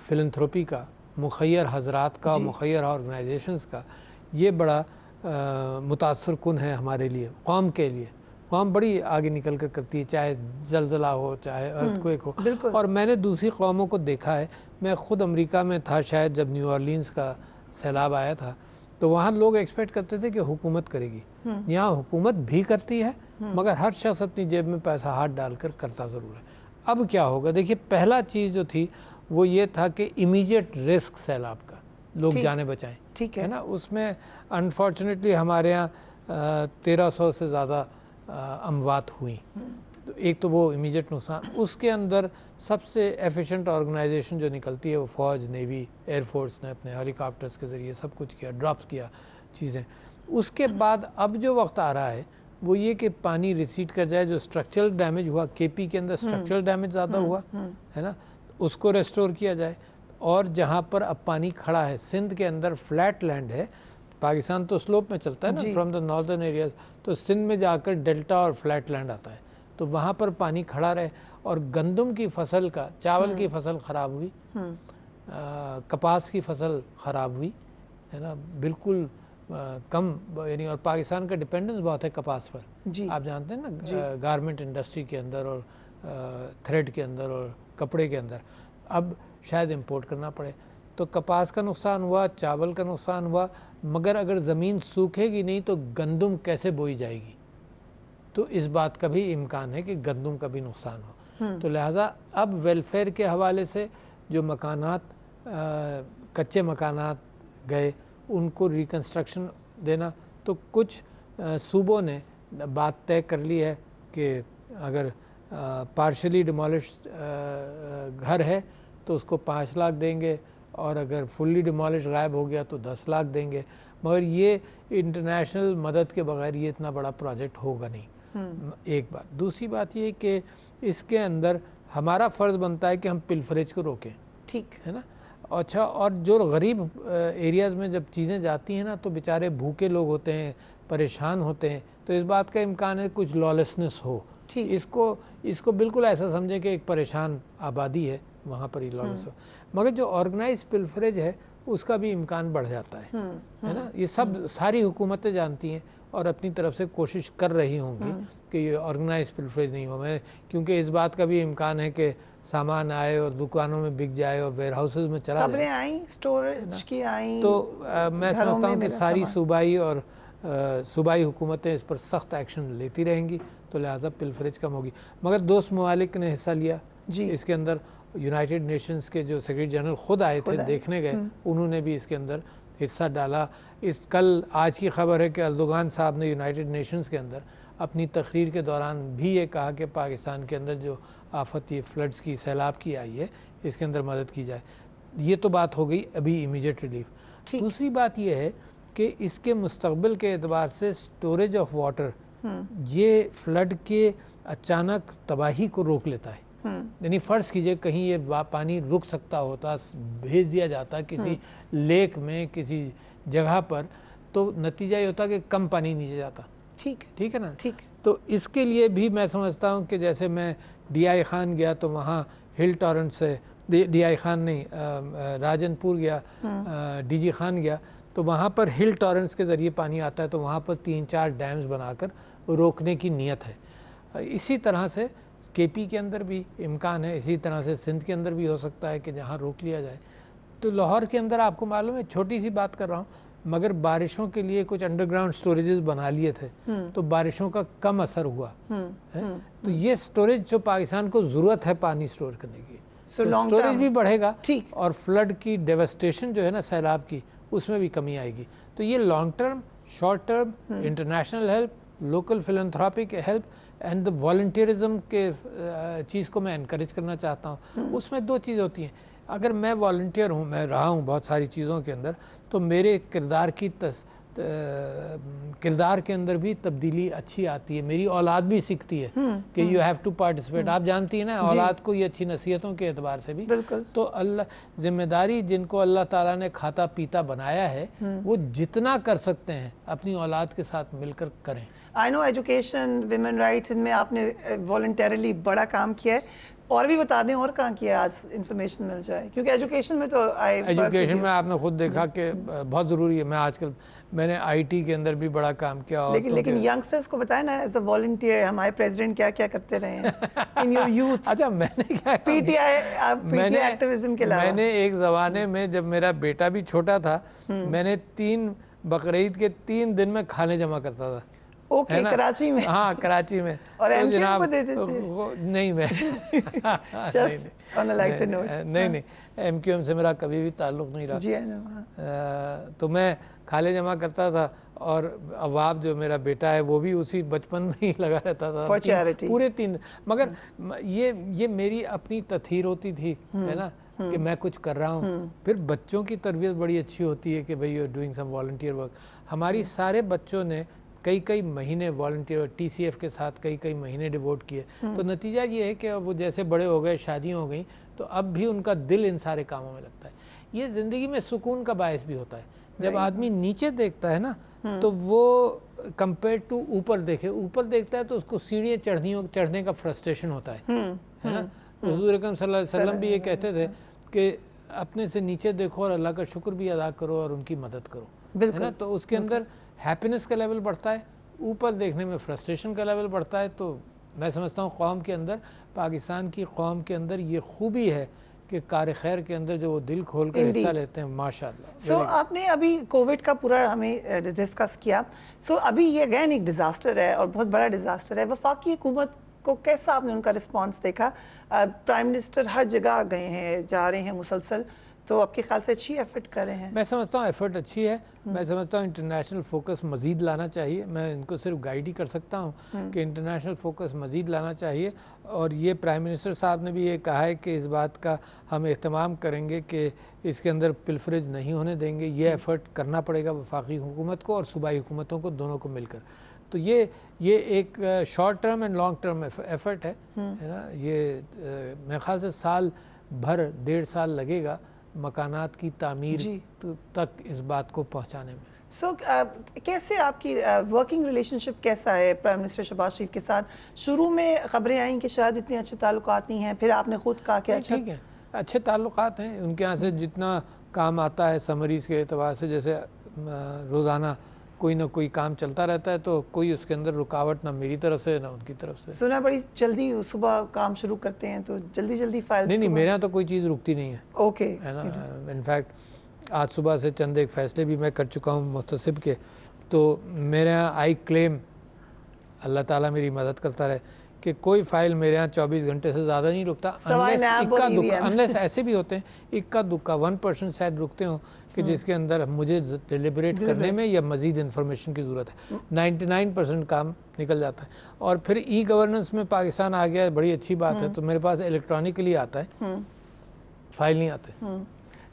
Speaker 1: فلنتھروپی کا, مخیر حضرات کا, مخیر آرگنائزیشنز کا, یہ بڑا متاثر کن ہے ہمارے لیے, قوم کے لیے. قوم بڑی آگے نکل کر کرتی ہے, چاہے زلزلہ ہو, چاہے ارتھکویک ہو. اور میں نے دوسری قوموں کو دیکھا ہے, میں خود امریکہ میں تھا شاید جب نیو اورلینز کا سیلاب آیا تھا, تو وہاں لوگ ایکسپیکٹ کرتے تھے کہ حکومت کرے گی. یہاں حکومت بھی کرتی ہے, مگر ہر شخص اپنی جیب میں پیسہ ہاتھ ڈال کر کرتا ضرور ہے. اب کیا ہوگا, دیکھیے پہلا چیز جو تھی وہ یہ تھا کہ امیجیٹ رسک سیلاب کا, لوگ جانے بچائیں, ٹھیک ہے نا. اس میں انفارچونیٹلی ہمارے ہاں 1300 سے زیادہ اموات ہوئیں. ایک تو وہ امیجیٹ نقصان, اس کے اندر سب سے ایفیشنٹ آرگنائزیشن جو نکلتی ہے وہ فوج, نیوی, ایئر فورس نے اپنے ہیلی کاپٹرز کے ذریعے سب کچھ کیا, ڈراپس کیا چیزیں. اس کے بعد اب جو وقت آ رہا ہے وہ یہ کہ پانی ریسیڈ کر جائے. جو اسٹرکچرل ڈیمیج ہوا, کے پی کے اندر اسٹرکچرل ڈیمیج زیادہ ہوا ہے نا, اس کو ریسٹور کیا جائے. اور جہاں پر اب پانی کھڑا ہے, سندھ کے اندر فلیٹ لینڈ ہے, پاکستان تو سلوپ میں چلتا ہے نا فرام دا ناردرن ایریاز, تو سندھ میں جا کر ڈیلٹا اور فلیٹ لینڈ آتا ہے, تو وہاں پر پانی کھڑا رہے. اور گندم کی فصل کا, چاول کی فصل خراب ہوئی, کپاس کی فصل خراب ہوئی ہے نا, بالکل کم, یعنی. اور پاکستان کا ڈیپینڈنس بہت ہے کپاس پر, آپ جانتے ہیں نا, گارمنٹ انڈسٹری کے اندر اور تھریڈ کے اندر اور کپڑے کے اندر. اب شاید امپورٹ کرنا پڑے, تو کپاس کا نقصان ہوا, چاول کا نقصان ہوا, مگر اگر زمین سوکھے گی نہیں تو گندم کیسے بوئی جائے گی, تو اس بات کا بھی امکان ہے کہ گندم کا بھی نقصان ہو. تو لہٰذا اب ویلفیئر کے حوالے سے جو مکانات, کچے مکانات گئے, ان کو ریکنسٹرکشن دینا. تو کچھ صوبوں نے بات طے کر لی ہے کہ اگر پارشلی ڈیمالشڈ گھر ہے تو اس کو 5 لاکھ دیں گے, اور اگر فلی ڈیمالش غائب ہو گیا تو 10 لاکھ دیں گے. مگر یہ انٹرنیشنل مدد کے بغیر یہ اتنا بڑا پروجیکٹ ہوگا نہیں, ایک بات. دوسری بات یہ کہ اس کے اندر ہمارا فرض بنتا ہے کہ ہم پلفریج کو روکیں, ٹھیک ہے نا. اچھا, اور جو غریب ایریاز میں جب چیزیں جاتی ہیں نا, تو بیچارے بھوکے لوگ ہوتے ہیں, پریشان ہوتے ہیں, تو اس بات کا امکان ہے کچھ لالسنس ہو. اس کو بالکل ایسا سمجھیں کہ ایک پریشان آبادی ہے, وہاں پر ہی لالس ہو. مگر جو آرگنائز پلفریج ہے اس کا بھی امکان بڑھ جاتا ہے نا. یہ سب ساری حکومتیں جانتی ہیں اور اپنی طرف سے کوشش کر رہی ہوں گی کہ یہ آرگنائز پلفریج نہیں ہو. کیونکہ اس بات کا بھی امکان ہے کہ سامان آئے اور دکانوں میں بک جائے اور ویئر ہاؤسز میں چلا جائے,
Speaker 2: آئیں اسٹوریج کی آئیں.
Speaker 1: تو میں سمجھتا ہوں کہ ساری صوبائی اور صوبائی حکومتیں اس پر سخت ایکشن لیتی رہیں گی, تو لہٰذا پلفریج کم ہوگی. مگر دوست ممالک نے حصہ لیا اس کے اندر. یونائٹڈ نیشنز کے جو سیکرٹری جنرل خود آئے تھے, دیکھنے گئے, انہوں نے بھی اس کے اندر حصہ ڈالا. آج کی خبر ہے کہ اردوغان صاحب نے یونائٹڈ نیشنز کے اندر اپنی تقریر کے دوران بھی یہ کہا کہ پاکستان کے اندر جو آفت یہ فلڈز کی, سیلاب کی آئی ہے, اس کے اندر مدد کی جائے. یہ تو بات ہو گئی ابھی امیجیٹ ریلیف. دوسری بات یہ ہے کہ اس کے مستقبل کے اعتبار سے سٹوریج آف واٹر یہ فلڈ کے اچانک تباہی کو روک لیتا ہے. یعنی فرض کیجئے کہیں یہ پانی رک سکتا ہوتا, بھیج دیا جاتا کسی لیک میں کسی جگہ پر, تو نتیجہ یہ ہوتا کہ کم پانی نیچے جاتا. ٹھیک ہے نا. تو اس کے لیے بھی میں سمجھتا ہوں کہ جیسے میں ڈی آئی خان گیا تو وہاں ہل ٹورنٹ سے, ڈی آئی خان نہیں, راجن پور گیا, ڈی جی خان گیا, تو وہاں پر ہل ٹورنٹس کے ذریعے پانی آتا ہے, تو وہاں پر 3-4 ڈیمز بنا کر روکنے کی نیت ہے. اسی طرح سے کے پی کے اندر بھی امکان ہے, اسی طرح سے سندھ کے اندر بھی ہو سکتا ہے کہ جہاں روک لیا جائے. تو لاہور کے اندر آپ کو معلوم ہے, چھوٹی سی بات کر رہا ہوں, مگر بارشوں کے لیے کچھ انڈر گراؤنڈ سٹوریجز بنا لیے تھے, تو بارشوں کا کم اثر ہوا. تو یہ سٹوریج جو پاکستان کو ضرورت ہے پانی سٹور کرنے کی, سٹوریج بھی بڑھے گا, اور فلڈ کی ڈیوسٹیشن جو ہے نا سیلاب کی, اس میں بھی کمی آئے گی. تو یہ long term, short term, international help, local philanthropic help and the volunteerism کے چیز کو میں انکریج کرنا چاہتا ہوں. اس میں 2 چیز ہوتی ہیں. اگر میں والنٹیئر ہوں, میں رہا ہوں بہت ساری چیزوں کے اندر, تو میرے کردار کے اندر بھی تبدیلی اچھی آتی ہے, میری اولاد بھی سیکھتی ہے کہ یو ہیو ٹو پارٹیسپیٹ. آپ جانتی ہیں نا, اولاد کو یہ اچھی نصیحتوں کے اعتبار سے بھی. تو اللہ ذمہ داری جن کو اللہ تعالیٰ نے کھاتا پیتا بنایا ہے, وہ جتنا کر سکتے ہیں اپنی اولاد کے ساتھ مل کر کریں.
Speaker 2: آئی نو ایجوکیشن, ویمن رائٹس, ان میں آپ نے والنٹیرلی بڑا کام کیا ہے. اور بھی بتا دیں اور کہاں کیا آج انفارمیشن مل جائے, کیونکہ ایجوکیشن میں تو
Speaker 1: ایجوکیشن میں آپ نے خود دیکھا کہ بہت ضروری ہے. میں آج کل میں نے آئی ٹی کے اندر بھی بڑا کام کیا.
Speaker 2: لیکن ینگسٹرز کو بتائیں نا, ایز اے والنٹیئر ہمارے پریزیڈنٹ کیا کیا کرتے رہے ہیں ان یور یوتھ.
Speaker 1: اچھا, میں نے کیا
Speaker 2: پی ٹی آئی ایکٹیویزم کے علاوہ,
Speaker 1: میں نے ایک زمانے میں جب میرا بیٹا بھی چھوٹا تھا, میں نے 3 بقرعید کے 3 دن میں کھانے جمع کرتا تھا.
Speaker 2: اوکے, کراچی میں.
Speaker 1: ہاں, کراچی میں.
Speaker 2: اور ایم کیو ایم کو دیتے تھے؟
Speaker 1: نہیں, میں نہیں, ایم کیو ایم سے میرا کبھی بھی تعلق نہیں رہا. تو میں کھالے جمع کرتا تھا, اور عواب جو میرا بیٹا ہے وہ بھی اسی بچپن میں ہی لگا رہتا تھا پورے 3. مگر یہ میری اپنی تطہیر ہوتی تھی, ہے نا, کہ میں کچھ کر رہا ہوں. پھر بچوں کی تربیت بڑی اچھی ہوتی ہے کہ بھئی you are doing some volunteer work. ہماری سارے بچوں نے کئی مہینے والنٹیئر ٹی سی ایف کے ساتھ کئی مہینے ڈیووٹ کیے. تو نتیجہ یہ ہے کہ وہ جیسے بڑے ہو گئے, شادیاں ہو گئیں, تو اب بھی ان کا دل ان سارے کاموں میں لگتا ہے. یہ زندگی میں سکون کا باعث بھی ہوتا ہے. جب آدمی نیچے دیکھتا ہے نا, تو وہ کمپیئر ٹو اوپر دیکھتا ہے تو اس کو سیڑھیاں چڑھنے کا فرسٹریشن ہوتا ہے نا. حضور اکرم صلی اللہ علیہ وسلم بھی یہ کہتے تھے کہ اپنے سے نیچے دیکھو اور اللہ کا شکر بھی ادا کرو اور ان کی مدد کرو, ہے نا. تو اس کے اندر ہیپینس کا لیول بڑھتا ہے, اوپر دیکھنے میں فرسٹریشن کا لیول بڑھتا ہے. تو میں سمجھتا ہوں قوم کے اندر, پاکستان کی قوم کے اندر یہ خوبی ہے کہ کار خیر کے اندر جو وہ دل کھول کر حصہ لیتے ہیں, ماشاءاللہ.
Speaker 2: سو آپ نے ابھی کووڈ کا پورا ہمیں ڈسکس کیا. سو ابھی یہ اگین ایک ڈیزاسٹر ہے اور بہت بڑا ڈیزاسٹر ہے. وفاقی حکومت کو کیسا آپ نے ان کا رسپانس دیکھا؟ پرائم منسٹر ہر جگہ گئے ہیں, جا رہے ہیں مسلسل, تو آپ کے خیال سے اچھی ایفرٹ کر رہے ہیں؟
Speaker 1: میں سمجھتا ہوں ایفرٹ اچھی ہے. میں سمجھتا ہوں انٹرنیشنل فوکس مزید لانا چاہیے. میں ان کو صرف گائیڈ ہی کر سکتا ہوں کہ انٹرنیشنل فوکس مزید لانا چاہیے. اور یہ پرائم منسٹر صاحب نے بھی یہ کہا ہے کہ اس بات کا ہم اہتمام کریں گے کہ اس کے اندر پلفریج نہیں ہونے دیں گے. یہ ایفرٹ کرنا پڑے گا وفاقی حکومت کو اور صوبائی حکومتوں کو, دونوں کو مل کر. تو یہ ایک short term and long term effort ہے نا. یہ میرے خیال سے سال بھر 1.5 سال لگے گا مکانات کی تعمیر تک اس بات کو پہنچانے میں.
Speaker 2: سو کیسے آپ کی ورکنگ ریلیشن شپ کیسا ہے پرائم منسٹر شہباز شریف کے ساتھ؟ شروع میں خبریں آئیں کہ شاید اتنے اچھے تعلقات نہیں ہیں, پھر آپ نے خود کہا کہ
Speaker 1: ٹھیک ہے, اچھے تعلقات ہیں ان کے یہاں سے. جتنا کام آتا ہے سمریز کے اعتبار سے, جیسے روزانہ کوئی نہ کوئی کام چلتا رہتا ہے, تو کوئی اس کے اندر رکاوٹ نہ میری طرف سے نہ ان کی طرف سے.
Speaker 2: سنا بڑی جلدی صبح کام شروع کرتے ہیں, تو جلدی فائل.
Speaker 1: نہیں, میرے یہاں تو کوئی چیز رکتی نہیں ہے.
Speaker 2: اوکے,
Speaker 1: ہے نا. انفیکٹ آج صبح سے چند ایک فیصلے بھی میں کر چکا ہوں محتسب کے. تو میرے یہاں آئی کلیم, اللہ تعالیٰ میری مدد کرتا رہے, کہ کوئی فائل میرے یہاں 24 گھنٹے سے زیادہ نہیں رکتا. انلیس ایسے بھی ہوتے ہیں اکا دکا 1% شاید رکتے ہوں کہ جس کے اندر مجھے ڈیلیبریٹ کرنے میں یا مزید انفارمیشن کی ضرورت ہے. 99% کام نکل جاتا ہے. اور پھر ای گورننس میں پاکستان آ گیا ہے, بڑی اچھی بات ہے. تو میرے پاس الیکٹرانکلی آتا ہے, فائل نہیں آتے.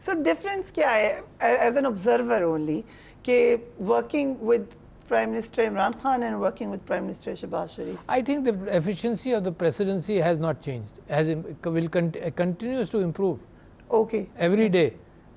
Speaker 2: سو ڈفرینس کیا ہے ایز این آبزرور اونلی, کہ working with Prime Minister Imran Khan and working with Prime Minister Shehbaz Sharif?
Speaker 1: I think the efficiency of the presidency has not changed, continues to improve
Speaker 2: Okay.
Speaker 1: every day.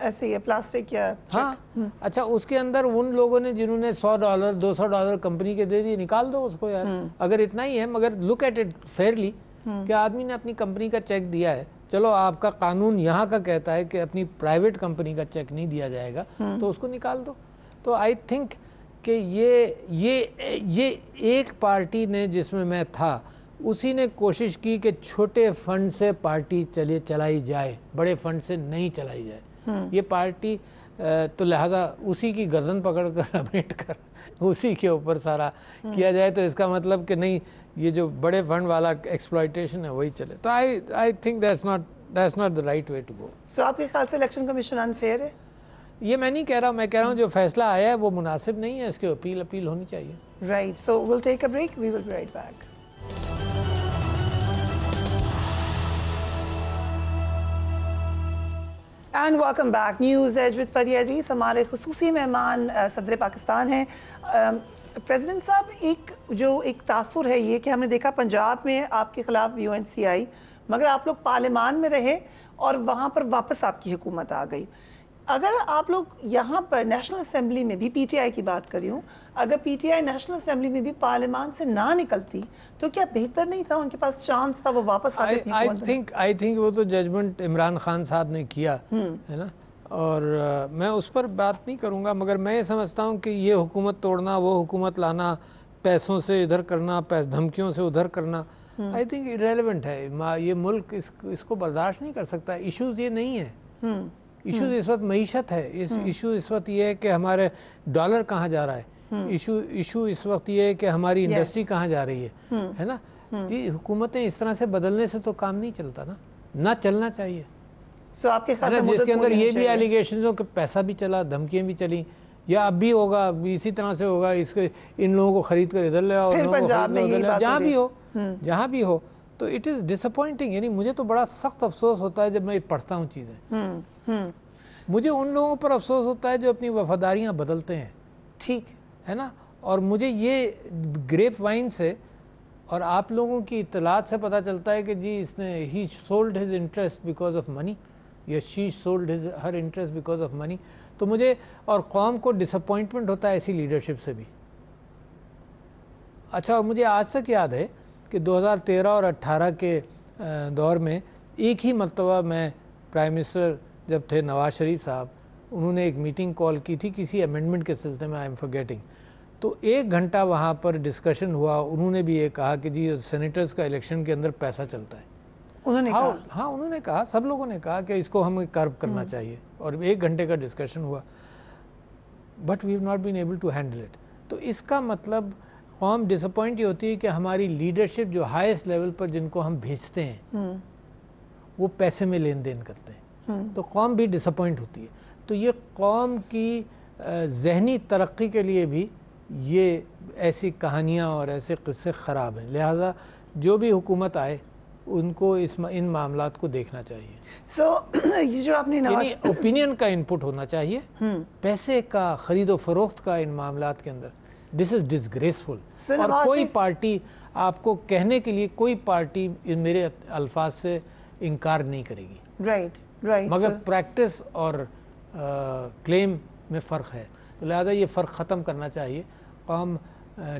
Speaker 2: ایسے ہی ہے plastic یا
Speaker 1: ہاں اچھا اس کے اندر ان لوگوں نے جنہوں نے $100 $200 کمپنی کے دے دیے نکال دو اس کو یار اگر اتنا ہی ہے مگر لک ایٹ اٹ فیئرلی کہ آدمی نے اپنی کمپنی کا چیک دیا ہے چلو آپ کا قانون یہاں کا کہتا ہے کہ اپنی پرائیویٹ کمپنی کا چیک نہیں دیا جائے گا تو اس کو نکال دو تو آئی تھنک کہ یہ ایک پارٹی نے جس میں تھا اسی نے کوشش کی کہ چھوٹے فنڈ سے پارٹی چلائی جائے بڑے فنڈ سے نہیں چلائی جائے یہ پارٹی تو لہٰذا اسی کی گردن پکڑ کر امیٹ کر اسی کے اوپر سارا کیا جائے تو اس کا مطلب کہ نہیں یہ جو بڑے فنڈ والا ایکسپلائٹیشن ہے وہی چلے تو I think that's not the right way to go.
Speaker 2: So آپ کے خیال سے الیکشن کمیشن انفیئر ہے؟
Speaker 1: یہ میں نہیں کہہ رہا ہوں میں کہہ رہا ہوں جو فیصلہ آیا ہے وہ مناسب نہیں ہے اس کے اپیل ہونی چاہیے.
Speaker 2: Right so will take a break we will be right back. And welcome back. News Edge with Fereeha Idrees. ہمارے خصوصی مہمان صدر پاکستان ہیں. پریزیڈنٹ صاحب ایک تاثر ہے یہ کہ ہم نے دیکھا پنجاب میں آپ کے خلاف UNC آئی مگر آپ لوگ پارلیمان میں رہے اور وہاں پر واپس آپ کی حکومت آ گئی. اگر آپ لوگ یہاں پر نیشنل اسمبلی میں بھی PTI کی بات کر رہی ہوں اگر PTI نیشنل اسمبلی میں بھی پارلیمان سے نہ نکلتی تو کیا بہتر نہیں تھا ان کے پاس چانس تھا وہ واپس آتے؟
Speaker 1: آئی تھنک وہ تو ججمنٹ عمران خان صاحب نے کیا ہے نا اور میں اس پر بات نہیں کروں گا مگر میں یہ سمجھتا ہوں کہ یہ حکومت توڑنا وہ حکومت لانا پیسوں سے ادھر کرنا دھمکیوں سے ادھر کرنا آئی تھنک ارریلیونٹ ہے. یہ ملک اس کو برداشت نہیں کر سکتا. ایشوز یہ نہیں ہے. ایشوز اس وقت معیشت ہے. ایشو اس وقت یہ ہے کہ ہمارے ڈالر کہاں جا رہا ہے. ایشو اس وقت یہ ہے کہ ہماری انڈسٹری کہاں جا رہی ہے نا. جی حکومتیں اس طرح سے بدلنے سے تو کام نہیں چلتا نا. نہ چلنا چاہیے.
Speaker 2: آپ کے
Speaker 1: جس کے اندر یہ بھی ایلیگیشن ہو کہ پیسہ بھی چلا دھمکیاں بھی چلی یا اب بھی ہوگا اسی طرح سے ہوگا ان لوگوں کو خرید کر ادھر لے آؤ جہاں بھی ہو تو اٹ از ڈس اپوائنٹنگ. یعنی مجھے تو بڑا سخت افسوس ہوتا ہے جب میں پڑھتا ہوں چیزیں. مجھے ان لوگوں پر افسوس ہوتا ہے جو اپنی وفاداریاں بدلتے ہیں.
Speaker 2: ٹھیک
Speaker 1: ہے نا. اور مجھے یہ گریپ وائن سے اور آپ لوگوں کی اطلاعات سے پتہ چلتا ہے کہ جی اس نے ہی sold his interest because of money یا she sold her interest because of money. تو مجھے اور قوم کو ڈس اپوائنٹمنٹ ہوتا ہے ایسی لیڈرشپ سے بھی. اچھا مجھے آج تک یاد ہے کہ 2013 اور 2018 کے دور میں ایک ہی مرتبہ میں پرائم منسٹر جب تھے نواز شریف صاحب انہوں نے ایک میٹنگ کال کی تھی کسی امینڈمنٹ کے سلسلے میں آئی ایم فارگیٹنگ. تو 1 گھنٹہ وہاں پر ڈسکشن ہوا. انہوں نے بھی یہ کہا کہ جی سینیٹرز کا الیکشن کے اندر پیسہ چلتا ہے. انہوں نے کہا سب لوگوں نے کہا کہ اس کو ہمیں کرب کرنا چاہیے اور 1 گھنٹے کا ڈسکشن ہوا but we have not been able to handle it. تو اس کا مطلب قوم ڈس اپوائنٹ ہوتی ہے کہ ہماری لیڈرشپ جو ہائیسٹ لیول پر جن کو ہم بھیجتے ہیں وہ پیسے میں لین دین کرتے ہیں تو قوم بھی ڈس اپوائنٹ ہوتی ہے. تو یہ قوم کی ذہنی ترقی کے لیے بھی یہ ایسی کہانیاں اور ایسے قصے خراب ہیں. لہٰذا جو بھی حکومت آئے ان کو ان معاملات کو دیکھنا چاہیے.
Speaker 2: یہ جو آپ نے
Speaker 1: یعنی اوپینین کا انپٹ ہونا چاہیے. پیسے کا خرید و فروخت کا ان معاملات کے اندر دس از ڈسگریسفل. اور کوئی پارٹی آپ کو کہنے کے لیے کوئی پارٹی میرے الفاظ سے انکار نہیں کرے گی.
Speaker 2: رائٹ
Speaker 1: مگر پریکٹس اور کلیم میں فرق ہے. لہذا یہ فرق ختم کرنا چاہیے. قوم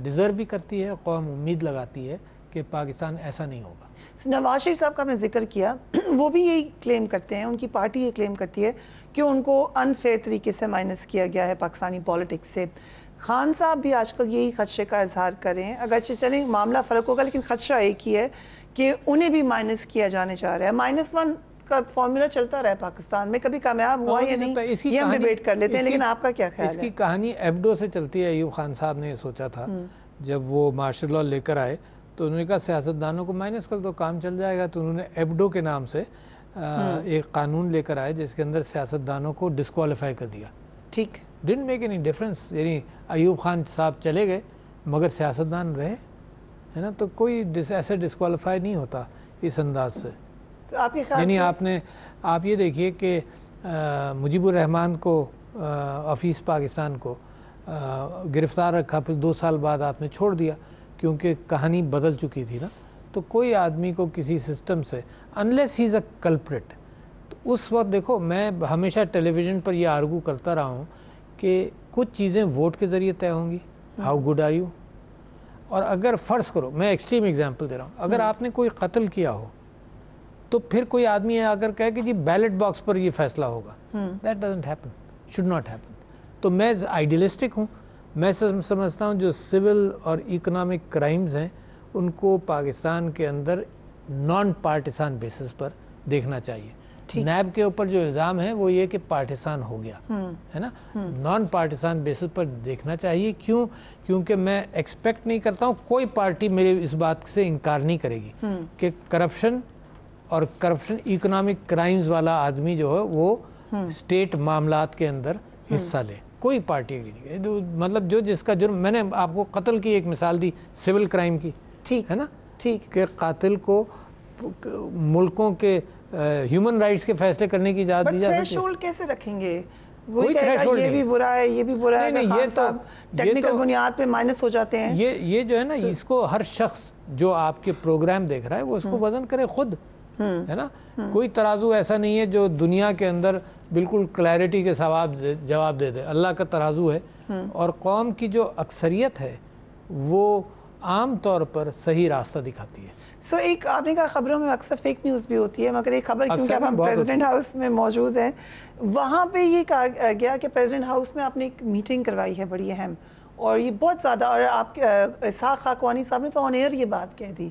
Speaker 1: ڈیزرو بھی کرتی ہے قوم امید لگاتی ہے کہ پاکستان ایسا نہیں ہوگا.
Speaker 2: نواز شریف صاحب کا میں ذکر کیا وہ بھی یہی کلیم کرتے ہیں ان کی پارٹی یہ کلیم کرتی ہے کہ ان کو انفیئر طریقے سے مائنس کیا گیا ہے پاکستانی پالیٹکس سے. خان صاحب بھی آج کل یہی خدشے کا اظہار کر رہے ہیں. اگرچہ چلیں معاملہ فرق ہوگا لیکن خدشہ ایک ہی ہے کہ انہیں بھی مائنس کیا جانے جا رہا ہے. -1 کا فارمولا چلتا رہا ہے پاکستان میں کبھی کامیاب ہوا یا نہیں یہ ہم ڈیبیٹ کر لیتے ہیں لیکن آپ کا کیا خیال ہے؟
Speaker 1: اس کی کہانی ایبڈو سے چلتی ہے. ایوب خان صاحب نے یہ سوچا تھا جب وہ مارشل لاء لے کر آئے تو انہوں نے کہا سیاستدانوں کو مائنس کر دو کام چل جائے گا. تو انہوں نے ایبڈو کے نام سے ایک قانون لے کر آئے جس کے اندر سیاستدانوں کو ڈسکوالیفائی کر دیا.
Speaker 2: ٹھیک
Speaker 1: ڈنٹ میک اینی ڈفرنس. یعنی ایوب خان صاحب چلے گئے مگر سیاستدان رہے ہے نا. تو کوئی ایسے ڈسکوالیفائی نہیں ہوتا اس انداز سے. یعنی آپ یہ دیکھیے کہ مجیب الرحمان کو آفیس پاکستان کو گرفتار رکھا پھر 2 سال بعد آپ نے چھوڑ دیا کیونکہ کہانی بدل چکی تھی نا. تو کوئی آدمی کو کسی سسٹم سے انلیس ہی از اے کلپریٹ تو اس وقت دیکھو میں ہمیشہ ٹیلی ویژن پر یہ آرگو کرتا رہا ہوں کہ کچھ چیزیں ووٹ کے ذریعے طے ہوں گی، ہاؤ گڈ آر یو، اور اگر فرض کرو، میں ایکسٹریم ایگزامپل دے رہا ہوں، اگر آپ نے کوئی قتل کیا ہو تو پھر کوئی آدمی اگر کہے کہ جی بیلٹ باکس پر یہ فیصلہ ہوگا، that doesn't happen, should not happen. تو میں آئیڈیلسٹک ہوں، میں سمجھتا ہوں جو سول اور اکنامک کرائمز ہیں ان کو پاکستان کے اندر نان پارٹیسان بیسس پر دیکھنا چاہیے. نیب کے اوپر جو الزام ہے وہ یہ کہ پارٹیسان ہو گیا ہے نا، نان پارٹیسان بیسس پر دیکھنا چاہیے. کیونکہ میں ایکسپیکٹ نہیں کرتا ہوں، کوئی پارٹی میرے اس بات سے انکار نہیں کرے گی کہ کرپشن اکنامک کرائمز والا آدمی جو ہے وہ اسٹیٹ معاملات کے اندر حصہ لے. کوئی پارٹی نہیں، مطلب جس کا جرم، میں نے آپ کو قتل کی ایک مثال دی سول کرائم کی، ہے نا، ٹھیک کہ قاتل کو ملکوں کے ہیومن رائٹس کے فیصلے کرنے کی اجازت دی جاتی ہے.
Speaker 2: تھریشولڈ کیسے رکھیں گے؟
Speaker 1: کوئی تھریشولڈ
Speaker 2: یہ بھی برا ہے، یہ بھی برا ہے،
Speaker 1: یہ تو
Speaker 2: ٹیکنیکل بنیاد پہ مائنس ہو جاتے ہیں.
Speaker 1: یہ جو ہے نا، اس کو ہر شخص جو آپ کے پروگرام دیکھ رہا ہے وہ اس کو وزن کرے خود، ہے نا. کوئی ترازو ایسا نہیں ہے جو دنیا کے اندر بالکل کلیئرٹی کے جواب دے دے. اللہ کا ترازو ہے، اور قوم کی جو اکثریت ہے وہ عام طور پر صحیح راستہ دکھاتی ہے.
Speaker 2: ایک آپ نے کہا خبروں میں اکثر فیک نیوز بھی ہوتی ہے، مگر ایک خبر کیونکہ اب ہم پریزیڈنٹ ہاؤس میں موجود ہیں، وہاں پہ یہ کہا گیا کہ پریزیڈنٹ ہاؤس میں آپ نے ایک میٹنگ کروائی ہے بڑی اہم، اور یہ بہت زیادہ، اور آپ اسحاق خاقوانی صاحب نے تو آن ایئر یہ بات کہہ دی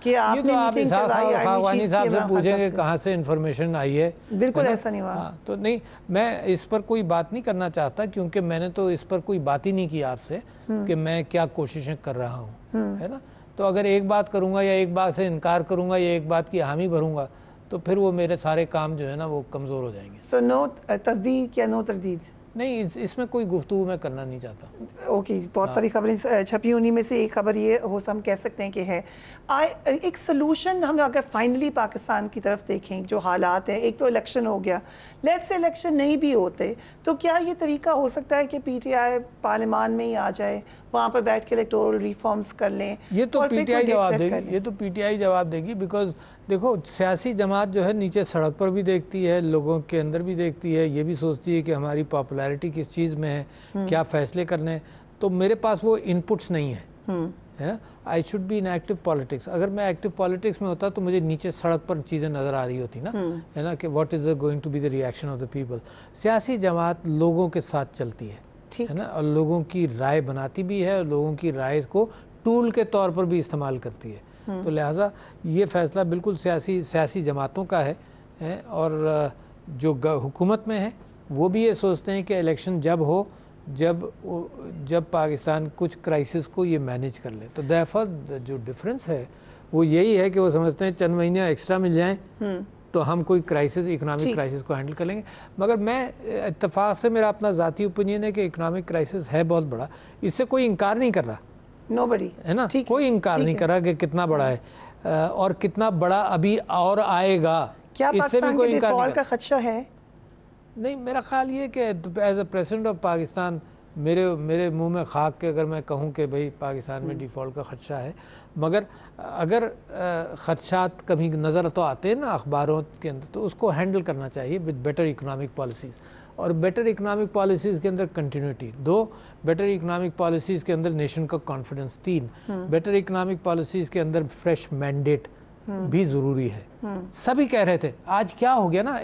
Speaker 2: کہ آپ نے میٹنگ کروائی.
Speaker 1: خاقوانی صاحب سے پوچھیں کہ کہاں سے انفارمیشن آئی ہے.
Speaker 2: بالکل ایسا نہیں ہوا.
Speaker 1: تو نہیں، میں اس پر کوئی بات نہیں کرنا چاہتا، کیونکہ میں نے تو اس پر کوئی بات ہی نہیں کی آپ سے کہ میں کیا کوششیں کر رہا ہوں، ہے نا. تو اگر ایک بات کروں گا یا ایک بات سے انکار کروں گا یا ایک بات کی حامی بھروں گا تو پھر وہ میرے سارے کام جو ہے نا وہ کمزور ہو جائیں گے.
Speaker 2: نو تصدیق یا نو تردید
Speaker 1: نہیں، اس میں کوئی گفتگو میں کرنا نہیں چاہتا.
Speaker 2: اوکے، بہت ساری خبریں چھپی، انہیں میں سے ایک خبر یہ ہم کہہ سکتے ہیں کہ ہے ایک سلوشن. ہم اگر فائنلی پاکستان کی طرف دیکھیں جو حالات ہیں، ایک تو الیکشن ہو گیا، لیٹس سے الیکشن نہیں بھی ہوتے تو کیا یہ طریقہ ہو سکتا ہے کہ پی ٹی آئی پارلیمان میں ہی آ جائے، وہاں پر بیٹھ کے الیکٹورل ریفارمز کر لیں؟
Speaker 1: یہ تو پی ٹی آئی جواب دے گی، بیکاز دیکھو سیاسی جماعت جو ہے نیچے سڑک پر بھی دیکھتی ہے، لوگوں کے اندر بھی دیکھتی ہے، یہ بھی سوچتی ہے کہ ہماری پاپولیرٹی کس چیز میں ہے، کیا فیصلے کرنے. تو میرے پاس وہ انپٹس نہیں ہیں. I should be in active politics. اگر میں ایکٹیو پالیٹکس میں ہوتا تو مجھے نیچے سڑک پر چیزیں نظر آ رہی ہوتی نا، ہے نا، کہ what is going to be the reaction of the people. سیاسی جماعت لوگوں کے ساتھ چلتی ہے نا، اور لوگوں کی رائے بناتی بھی ہے، اور لوگوں کی رائے کو ٹول کے طور پر بھی استعمال کرتی ہے. تو لہٰذا یہ فیصلہ بالکل سیاسی جماعتوں کا ہے، اور جو حکومت میں ہے وہ بھی یہ سوچتے ہیں کہ الیکشن جب ہو جب پاکستان کچھ کرائسس کو یہ مینیج کر لے. تو دیرفور جو ڈفرنس ہے وہ یہی ہے کہ وہ سمجھتے ہیں چند مہینے ایکسٹرا مل جائیں تو ہم کوئی اکنامک کرائسس کو ہینڈل کر لیں گے. مگر میں اتفاق سے، میرا اپنا ذاتی اوپینین ہے کہ اکنامک کرائسس ہے بہت بڑا، اس سے کوئی انکار نہیں کر رہا، ہے نا، کوئی انکار نہیں کر رہا کہ کتنا بڑا ہے اور کتنا بڑا ابھی اور آئے گا.
Speaker 2: کیا پاکستان کے ڈیفالٹ کا خدشہ ہے؟
Speaker 1: نہیں، میرا خیال یہ کہ as a president of Pakistan میرے منہ میں خاک کے اگر میں کہوں کہ بھئی پاکستان میں ڈیفالٹ کا خدشہ ہے، مگر اگر خدشات کبھی نظر تو آتے ہیں نا اخباروں کے اندر، تو اس کو ہینڈل کرنا چاہیے وتھ بیٹر اکنامک پالیسیز. اور بیٹر اکنامک پالیسیز کے اندر کنٹینیوٹی، 2 بیٹر اکنامک پالیسیز کے اندر نیشن کا کانفیڈنس، 3 بیٹر اکنامک پالیسیز کے اندر فریش مینڈیٹ بھی ضروری ہے. سبھی کہہ رہے تھے، آج کیا ہو گیا نا،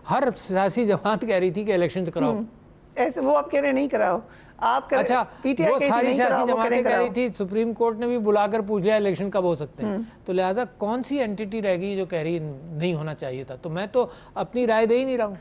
Speaker 1: ہر سیاسی جماعت کہہ رہی تھی کہ الیکشن کراؤ.
Speaker 2: ایسے وہ آپ کہہ رہے نہیں کراؤ، آپ
Speaker 1: اچھا، وہ ساری سیاسی جماعتیں کہہ رہی تھی، سپریم کورٹ نے بھی بلا کر پوچھ لیا الیکشن کب ہو سکتے ہیں. تو لہٰذا کون سی اینٹی رہ گئی جو کہہ رہی نہیں ہونا چاہیے تھا؟ تو میں تو اپنی رائے دے ہی نہیں رہا ہوں،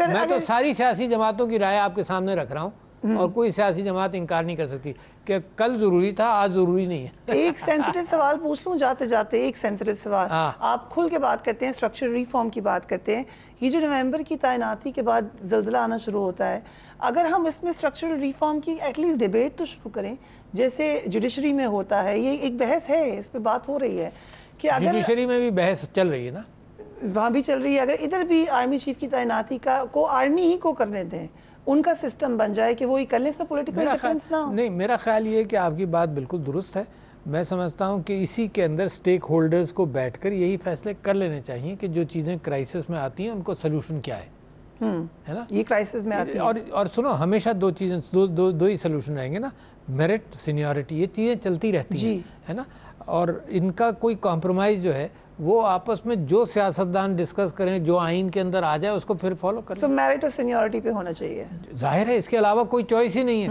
Speaker 1: میں تو ساری سیاسی جماعتوں کی رائے آپ کے سامنے رکھ رہا ہوں، اور کوئی سیاسی جماعت انکار نہیں کر سکتی کہ کل ضروری تھا، آج ضروری نہیں ہے.
Speaker 2: ایک سینسٹیو سوال پوچھ لوں جاتے جاتے، ایک سینسٹیو سوال. آپ کھل کے بات کرتے ہیں، اسٹرکچرل ریفارم کی بات کرتے ہیں، یہ جو نومبر کی تعیناتی کے بعد زلزلہ آنا شروع ہوتا ہے، اگر ہم اس میں اسٹرکچرل ریفارم کی ایٹ لیسٹ ڈیبیٹ تو شروع کریں جیسے جوڈیشری میں ہوتا ہے. یہ ایک بحث ہے، اس پہ بات ہو رہی ہے کہ اگر
Speaker 1: جوڈیشری میں بھی بحث چل رہی ہے نا،
Speaker 2: وہاں بھی چل رہی ہے، اگر ادھر بھی آرمی چیف کی تعیناتی کو آرمی ہی کو کرنے دیں، ان کا سسٹم بن جائے کہ وہی کرنے سے پولیٹیکل ڈیفرنس نہ ہو.
Speaker 1: نہیں، میرا خیال یہ ہے کہ آپ کی بات بالکل درست ہے، میں سمجھتا ہوں کہ اسی کے اندر سٹیک ہولڈرز کو بیٹھ کر یہی فیصلے کر لینے چاہیے کہ جو چیزیں کرائسس میں آتی ہیں ان کو سلوشن کیا ہے نا.
Speaker 2: یہ کرائسس میں آتی ہے.
Speaker 1: اور سنو, ہمیشہ دو چیزیں, دو ہی سلوشن رہیں گے نا, میرٹ, سینیورٹی, یہ چیزیں چلتی رہتی ہیں ہے نا. اور ان کا کوئی کمپرومائز جو ہے وہ آپس میں جو سیاستدان ڈسکس کریں, جو آئین کے اندر آ جائے اس کو پھر فالو کریں.
Speaker 2: تو میرٹ اور سینیورٹی پہ ہونا چاہیے,
Speaker 1: ظاہر ہے, اس کے علاوہ کوئی چوائس ہی نہیں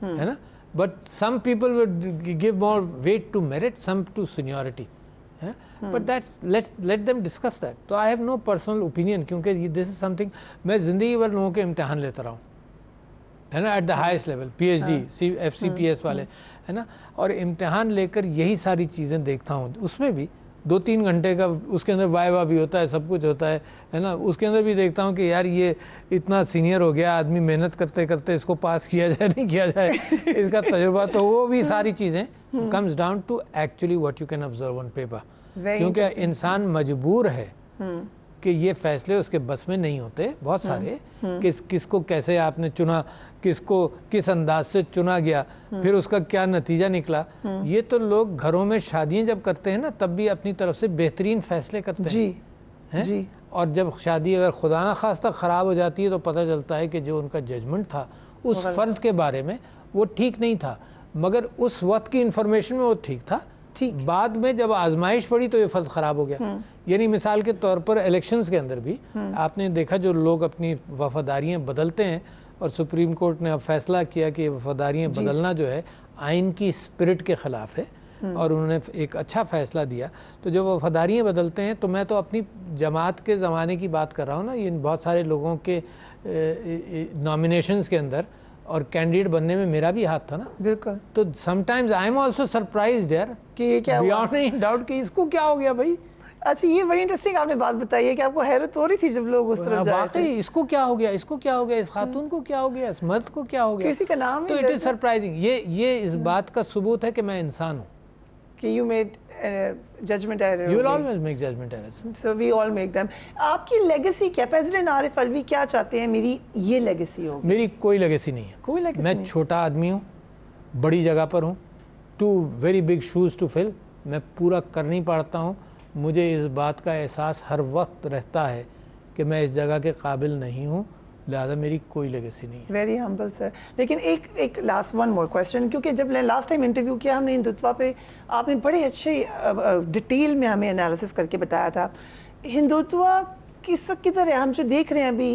Speaker 1: ہے نا. But some people would give more weight to merit, some to seniority. But that's let them discuss that. تو I have no personal opinion, کیونکہ this is something میں زندگی بھر لوگوں کے امتحان لیتا رہا ہوں ہے نا, at the highest level, P H D, F C P S والے ہے نا, اور امتحان لے کر یہی ساری چیزیں دیکھتا ہوں. اس میں بھی 2-3 گھنٹے کا اس کے اندر وائوا بھی ہوتا ہے, سب کچھ ہوتا ہے نا. اس کے اندر بھی دیکھتا ہوں کہ یار یہ اتنا سینئر ہو گیا آدمی, محنت کرتے کرتے اس کو پاس کیا جائے نہیں کیا جائے, اس کا تجربہ. تو وہ بھی ساری چیزیں comes down to actually what you can observe on paper. کیونکہ انسان مجبور ہے کہ یہ فیصلے اس کے بس میں نہیں ہوتے بہت سارے, کس کو کیسے آپ نے چنا, کس کو کس انداز سے چنا گیا, پھر اس کا کیا نتیجہ نکلا. یہ تو لوگ گھروں میں شادیاں جب کرتے ہیں نا تب بھی اپنی طرف سے بہترین فیصلے کرتے ہیں جی. اور جب شادی اگر خدا نہ خواستہ خراب ہو جاتی ہے تو پتہ چلتا ہے کہ جو ان کا ججمنٹ تھا اس فرد کے بارے میں وہ ٹھیک نہیں تھا, مگر اس وقت کی انفارمیشن میں وہ ٹھیک تھا. بعد میں جب آزمائش پڑی تو یہ فرض خراب ہو گیا. یعنی مثال کے طور پر الیکشنز کے اندر بھی آپ نے دیکھا جو لوگ اپنی وفاداریاں بدلتے ہیں, اور سپریم کورٹ نے اب فیصلہ کیا کہ یہ وفاداریاں بدلنا جو ہے آئین کی اسپرٹ کے خلاف ہے, اور انہوں نے ایک اچھا فیصلہ دیا. تو جو وفاداریاں بدلتے ہیں, تو میں تو اپنی جماعت کے زمانے کی بات کر رہا ہوں نا, یہ بہت سارے لوگوں کے نامینیشنز کے اندر اور کینڈیڈیٹ بننے میں میرا بھی ہاتھ تھا نا.
Speaker 2: بالکل.
Speaker 1: تو some times I am also surprised یار
Speaker 2: کہ یہ کیا
Speaker 1: بیانڈ اینی ڈاؤٹ کہ اس کو کیا ہو گیا بھائی.
Speaker 2: اچھا, یہ بڑی انٹرسٹنگ آپ نے بات بتائی ہے کہ آپ کو حیرت ہو رہی تھی جب لوگ اس طرف جا رہے تھے.
Speaker 1: واقعی اس کو کیا ہو گیا, اس کو کیا ہو گیا, اس خاتون کو کیا ہو گیا, اس مرد کو کیا ہو گیا,
Speaker 2: کسی کا نام.
Speaker 1: تو اٹ از سرپرائزنگ. یہ اس بات کا ثبوت ہے کہ میں انسان ہوں.
Speaker 2: کہ you made judgment error.
Speaker 1: You will always make judgment errors.
Speaker 2: So we all make them. آپ کی لیگیسی کیا, پریزیڈنٹ عارف الوی کیا چاہتے ہیں میری یہ لیگیسی ہو؟
Speaker 1: میری کوئی لیگیسی نہیں ہے.
Speaker 2: کوئی لیگیسی
Speaker 1: میں چھوٹا آدمی ہوں, بڑی جگہ پر ہوں, two very big shoes to fill. میں پورا کر نہیں پاتا ہوں. مجھے اس بات کا احساس ہر وقت رہتا ہے کہ میں اس جگہ کے قابل نہیں ہوں, لہذا میری کوئی لیگیسی نہیں ہے.
Speaker 2: ویری ہمبل سر. لیکن ایک لاسٹ ون مور کوشچن, کیونکہ جب لاسٹ ٹائم انٹرویو کیا ہم نے ہندوتوا پہ, آپ نے بڑے اچھے ڈیٹیل میں ہمیں انالیسس کر کے بتایا تھا. ہندوتوا کس وقت کدھر ہے, ہم جو دیکھ رہے ہیں ابھی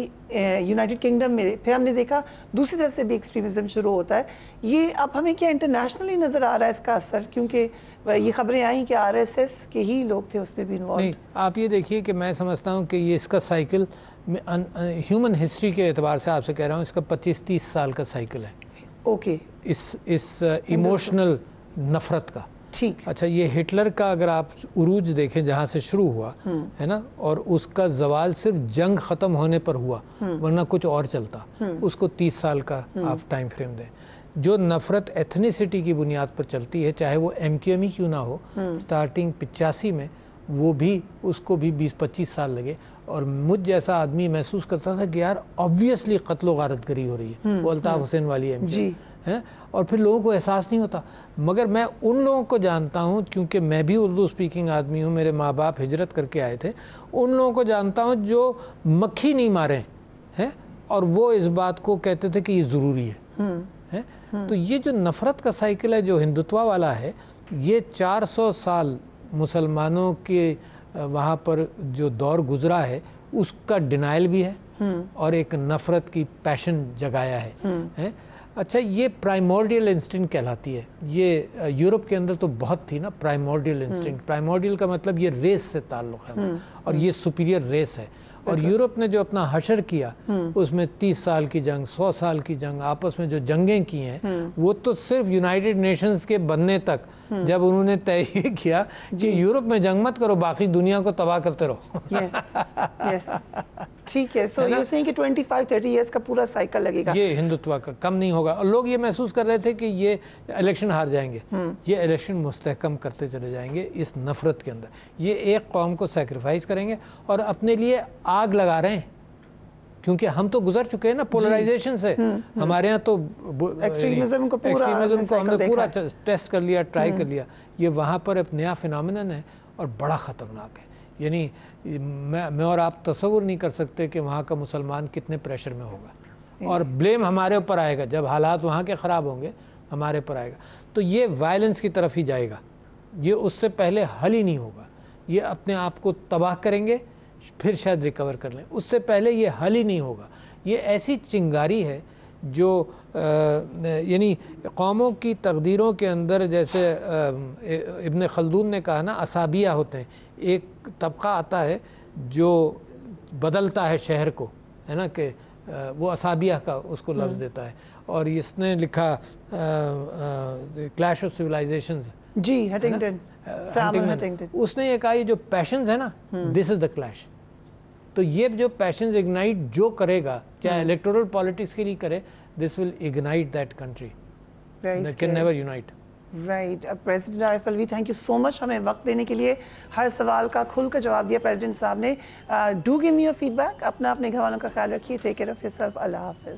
Speaker 2: یونائٹڈ کنگڈم میں, پھر ہم نے دیکھا دوسری طرف سے بھی ایکسٹریمزم شروع ہوتا ہے. یہ اب ہمیں کیا انٹرنیشنلی نظر آ رہا ہے اس کا اثر, کیونکہ یہ خبریں آئیں کہ آر ایس ایس کے ہی لوگ تھے اس میں بھی انوالو.
Speaker 1: نہیں, آپ یہ دیکھیے کہ میں سمجھتا ہوں کہ یہ اس کا سائیکل ہیومن ہسٹری کے اعتبار سے آپ سے کہہ رہا ہوں, اس کا 25-30 سال کا سائیکل ہے.
Speaker 2: اوکے.
Speaker 1: اس ایموشنل نفرت کا.
Speaker 2: ٹھیک.
Speaker 1: اچھا, یہ ہٹلر کا اگر آپ عروج دیکھیں جہاں سے شروع ہوا ہے نا, اور اس کا زوال صرف جنگ ختم ہونے پر ہوا, ورنہ کچھ اور چلتا, اس کو 30 سال کا آپ ٹائم فریم دیں. جو نفرت ایتھنیسٹی کی بنیاد پر چلتی ہے, چاہے وہ ایم کیو ایم ہی کیوں نہ ہو, سٹارٹنگ 85 میں وہ بھی, اس کو بھی 20-25 سال لگے. اور مجھ جیسا آدمی محسوس کرتا تھا کہ یار آبویسلی قتل و غارت گری ہو رہی ہے, وہ الطاف حسین والی ایم کیو ہے, اور پھر لوگوں کو احساس نہیں ہوتا. مگر میں ان لوگوں کو جانتا ہوں, کیونکہ میں بھی اردو اسپیکنگ آدمی ہوں, میرے ماں باپ ہجرت کر کے آئے تھے, ان لوگوں کو جانتا ہوں جو مکھی نہیں مارے ہیں, اور وہ اس بات کو کہتے تھے کہ یہ ضروری ہے. تو یہ جو نفرت کا سائیکل ہے جو ہندوتوا والا ہے, یہ 400 سال مسلمانوں کے وہاں پر جو دور گزرا ہے اس کا ڈینائل بھی ہے, اور ایک نفرت کی پیشن جگایا ہے. اچھا, یہ پرائمورڈیل انسٹنکٹ کہلاتی ہے. یہ یورپ کے اندر تو بہت تھی نا پرائمورڈیل انسٹنکٹ. پرائمورڈیل کا مطلب یہ ریس سے تعلق ہے, اور یہ سپیریئر ریس ہے. اور یورپ نے جو اپنا حشر کیا, اس میں 30 سال کی جنگ, 100 سال کی جنگ, آپس میں جو جنگیں کی ہیں, وہ تو صرف یونائٹڈ نیشنز کے بننے تک, جب انہوں نے طے کیا کہ یورپ میں جنگ مت کرو, باقی دنیا کو تباہ کرتے رہو.
Speaker 2: ٹھیک ہے. سو یو سیئنگ کہ 25-30 ایئرس کا پورا سائیکل لگے گا.
Speaker 1: یہ ہندوتوا کا کم نہیں ہوگا. اور لوگ یہ محسوس کر رہے تھے کہ یہ الیکشن ہار جائیں گے, یہ الیکشن مستحکم کرتے چلے جائیں گے اس نفرت کے اندر. یہ ایک قوم کو سیکریفائز کریں گے اور اپنے لیے آگ لگا رہے ہیں. کیونکہ ہم تو گزر چکے ہیں نا پولرائزیشن سے. ہمارے ہاں تو
Speaker 2: ایکسٹریمزم کو
Speaker 1: ہم نے پورا ٹیسٹ کر لیا, ٹرائی کر لیا. یہ وہاں پر ایک نیا فینومینن ہے اور بڑا خطرناک ہے. یعنی میں اور آپ تصور نہیں کر سکتے کہ وہاں کا مسلمان کتنے پریشر میں ہوگا, اور بلیم ہمارے اوپر آئے گا جب حالات وہاں کے خراب ہوں گے, ہمارے اوپر آئے گا. تو یہ وائلنس کی طرف ہی جائے گا, یہ اس سے پہلے حل ہی نہیں ہوگا. یہ اپنے آپ کو تباہ کریں گے پھر شاید ریکور کر لیں, اس سے پہلے یہ حل ہی نہیں ہوگا. یہ ایسی چنگاری ہے جو یعنی قوموں کی تقدیروں کے اندر, جیسے ابن خلدون نے کہا نا, اصابیہ ہوتے ہیں. ایک طبقہ آتا ہے جو بدلتا ہے شہر کو, ہے نا, کہ وہ اصابیہ کا اس کو لفظ دیتا ہے. اور اس نے لکھا clash of civilisations,
Speaker 2: G Huntington,
Speaker 1: اس نے یہ کہا یہ جو پیشنز ہے نا, دس از دا کلیش. تو یہ جو پیشنز اگنائٹ جو کرے گا, چاہے الیکٹورل پالیٹکس کے لیے کرے, this will ignite that country, that can never unite.
Speaker 2: Right. President Arif Alvi, thank you so much ہمیں وقت دینے کے لیے. ہر سوال کا کھل کر جواب دیا پریزیڈنٹ صاحب نے. Do give me your feedback. اپنے گھر والوں کا خیال رکھیے. Take care of yourself. اللہ حافظ.